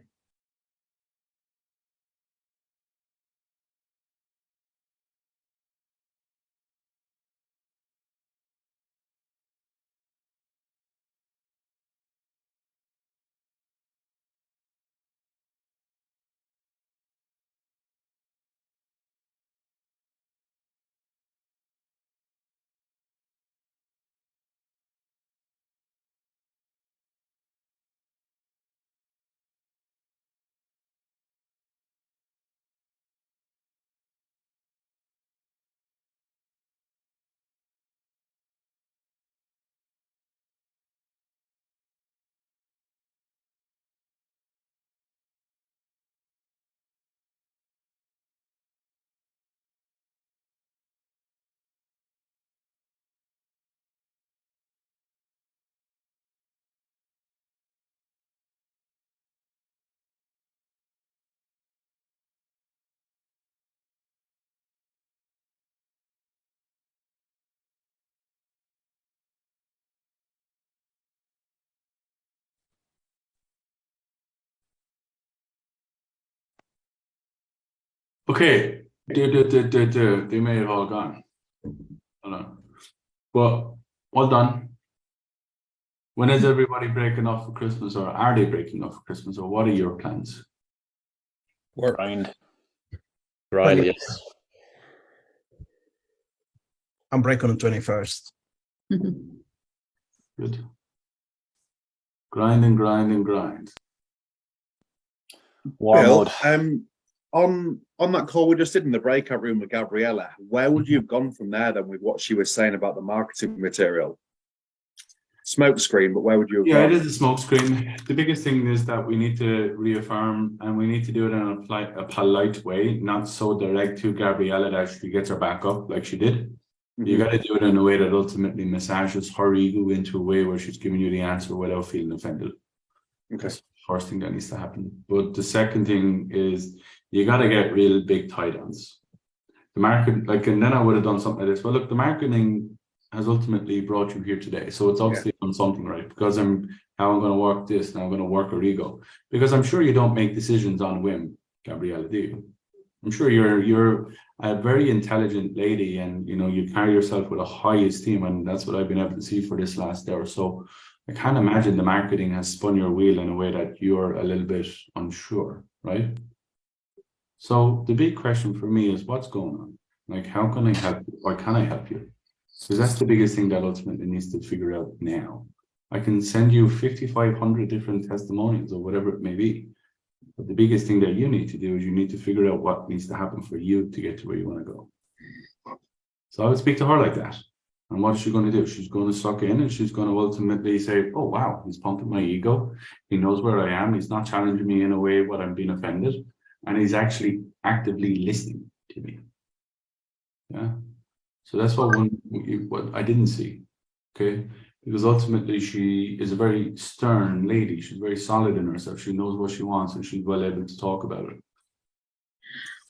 Okay, they may have all gone. I don't know. But well done. When is everybody breaking up for Christmas, or are they breaking up for Christmas, or what are your plans? Work. Grind. Grind, Well, yes. I'm breaking on the 21st. Good. Grind and grind and grind. War Bill, mode. on that call we just did in the breakout room with Gabriella, where would you have gone from there then with what she was saying about the marketing material? Smoke screen, but where would you have Yeah, gone? it is a smoke screen. The biggest thing is that we need to reaffirm, and we need to do it in a polite way, not so direct to Gabriella that she gets her back up like she did. You got to do it in a way that ultimately massages her ego into a way where she's giving you the answer without feeling offended. Okay. That's the first thing that needs to happen. But the second thing is you got to get real big tie-downs. The market, like, and then I would have done something like this. Well, look, the marketing has ultimately brought you here today. So it's obviously done something right, because how I'm going to work this, now I'm going to work her ego. Because I'm sure you don't make decisions on a whim, Gabriella, do you? I'm sure you're a very intelligent lady, and you carry yourself with a high esteem, and that's what I've been able to see for this last hour. So I can't imagine the marketing has spun your wheel in a way that you're a little bit unsure, right? So the big question for me is, what's going on? Like, how can I help you? Or can I help you? Because that's the biggest thing that ultimately needs to figure out now. I can send you 5,500 different testimonials or whatever it may be. But the biggest thing that you need to do is you need to figure out what needs to happen for you to get to where you want to go. So I would speak to her like that. And what is she going to do? She's going to suck in, and she's going to ultimately say, oh, wow, he's pumping my ego. He knows where I am. He's not challenging me in a way where I'm being offended. And he's actually actively listening to me. Yeah. So that's what I didn't see. Okay. Because ultimately she is a very stern lady. She's very solid in herself. She knows what she wants, and she's well able to talk about it.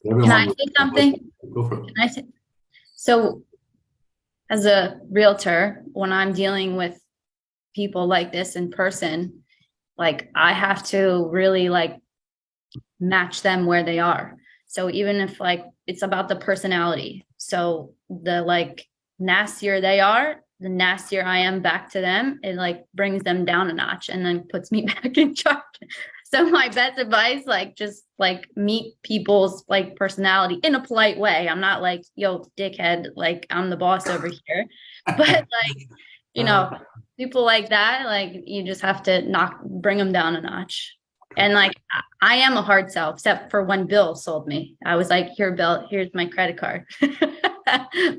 Can I say something? Go for it. Can I say? So as a realtor, when I'm dealing with people like this in person, like I have to really like match them where they are. So even if like it's about the personality, so the like nastier they are, the nastier I am back to them, it like brings them down a notch and then puts me back in charge. So my best advice, like just like meet people's like personality in a polite way. I'm not like, yo, dickhead, like I'm the boss over here. But like, people like that, like you just have to bring them down a notch. And like, I am a hard sell, except for when Bill sold me. I was like, here, Bill, here's my credit card.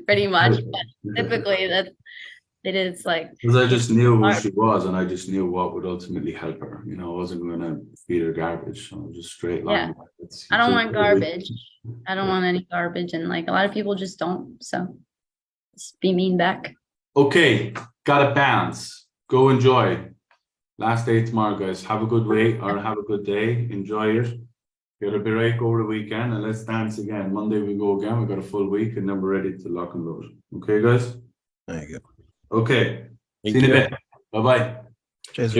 Pretty much. But typically it is like. Because I just knew who she was, and I just knew what would ultimately help her. I wasn't going to feed her garbage. I was just straight line. Yeah. I don't want garbage. I don't want any garbage. And like a lot of people just don't. So just be mean back. Okay. Gotta bounce. Go enjoy. Last day tomorrow, guys. Have a good week or have a good day. Enjoy it. Get a break over the weekend and let's dance again. Monday we go again. We've got a full week and then we're ready to lock and load. Okay, guys? There you go. Okay. Thank See you in a you. bit. Bye-bye. Cheers.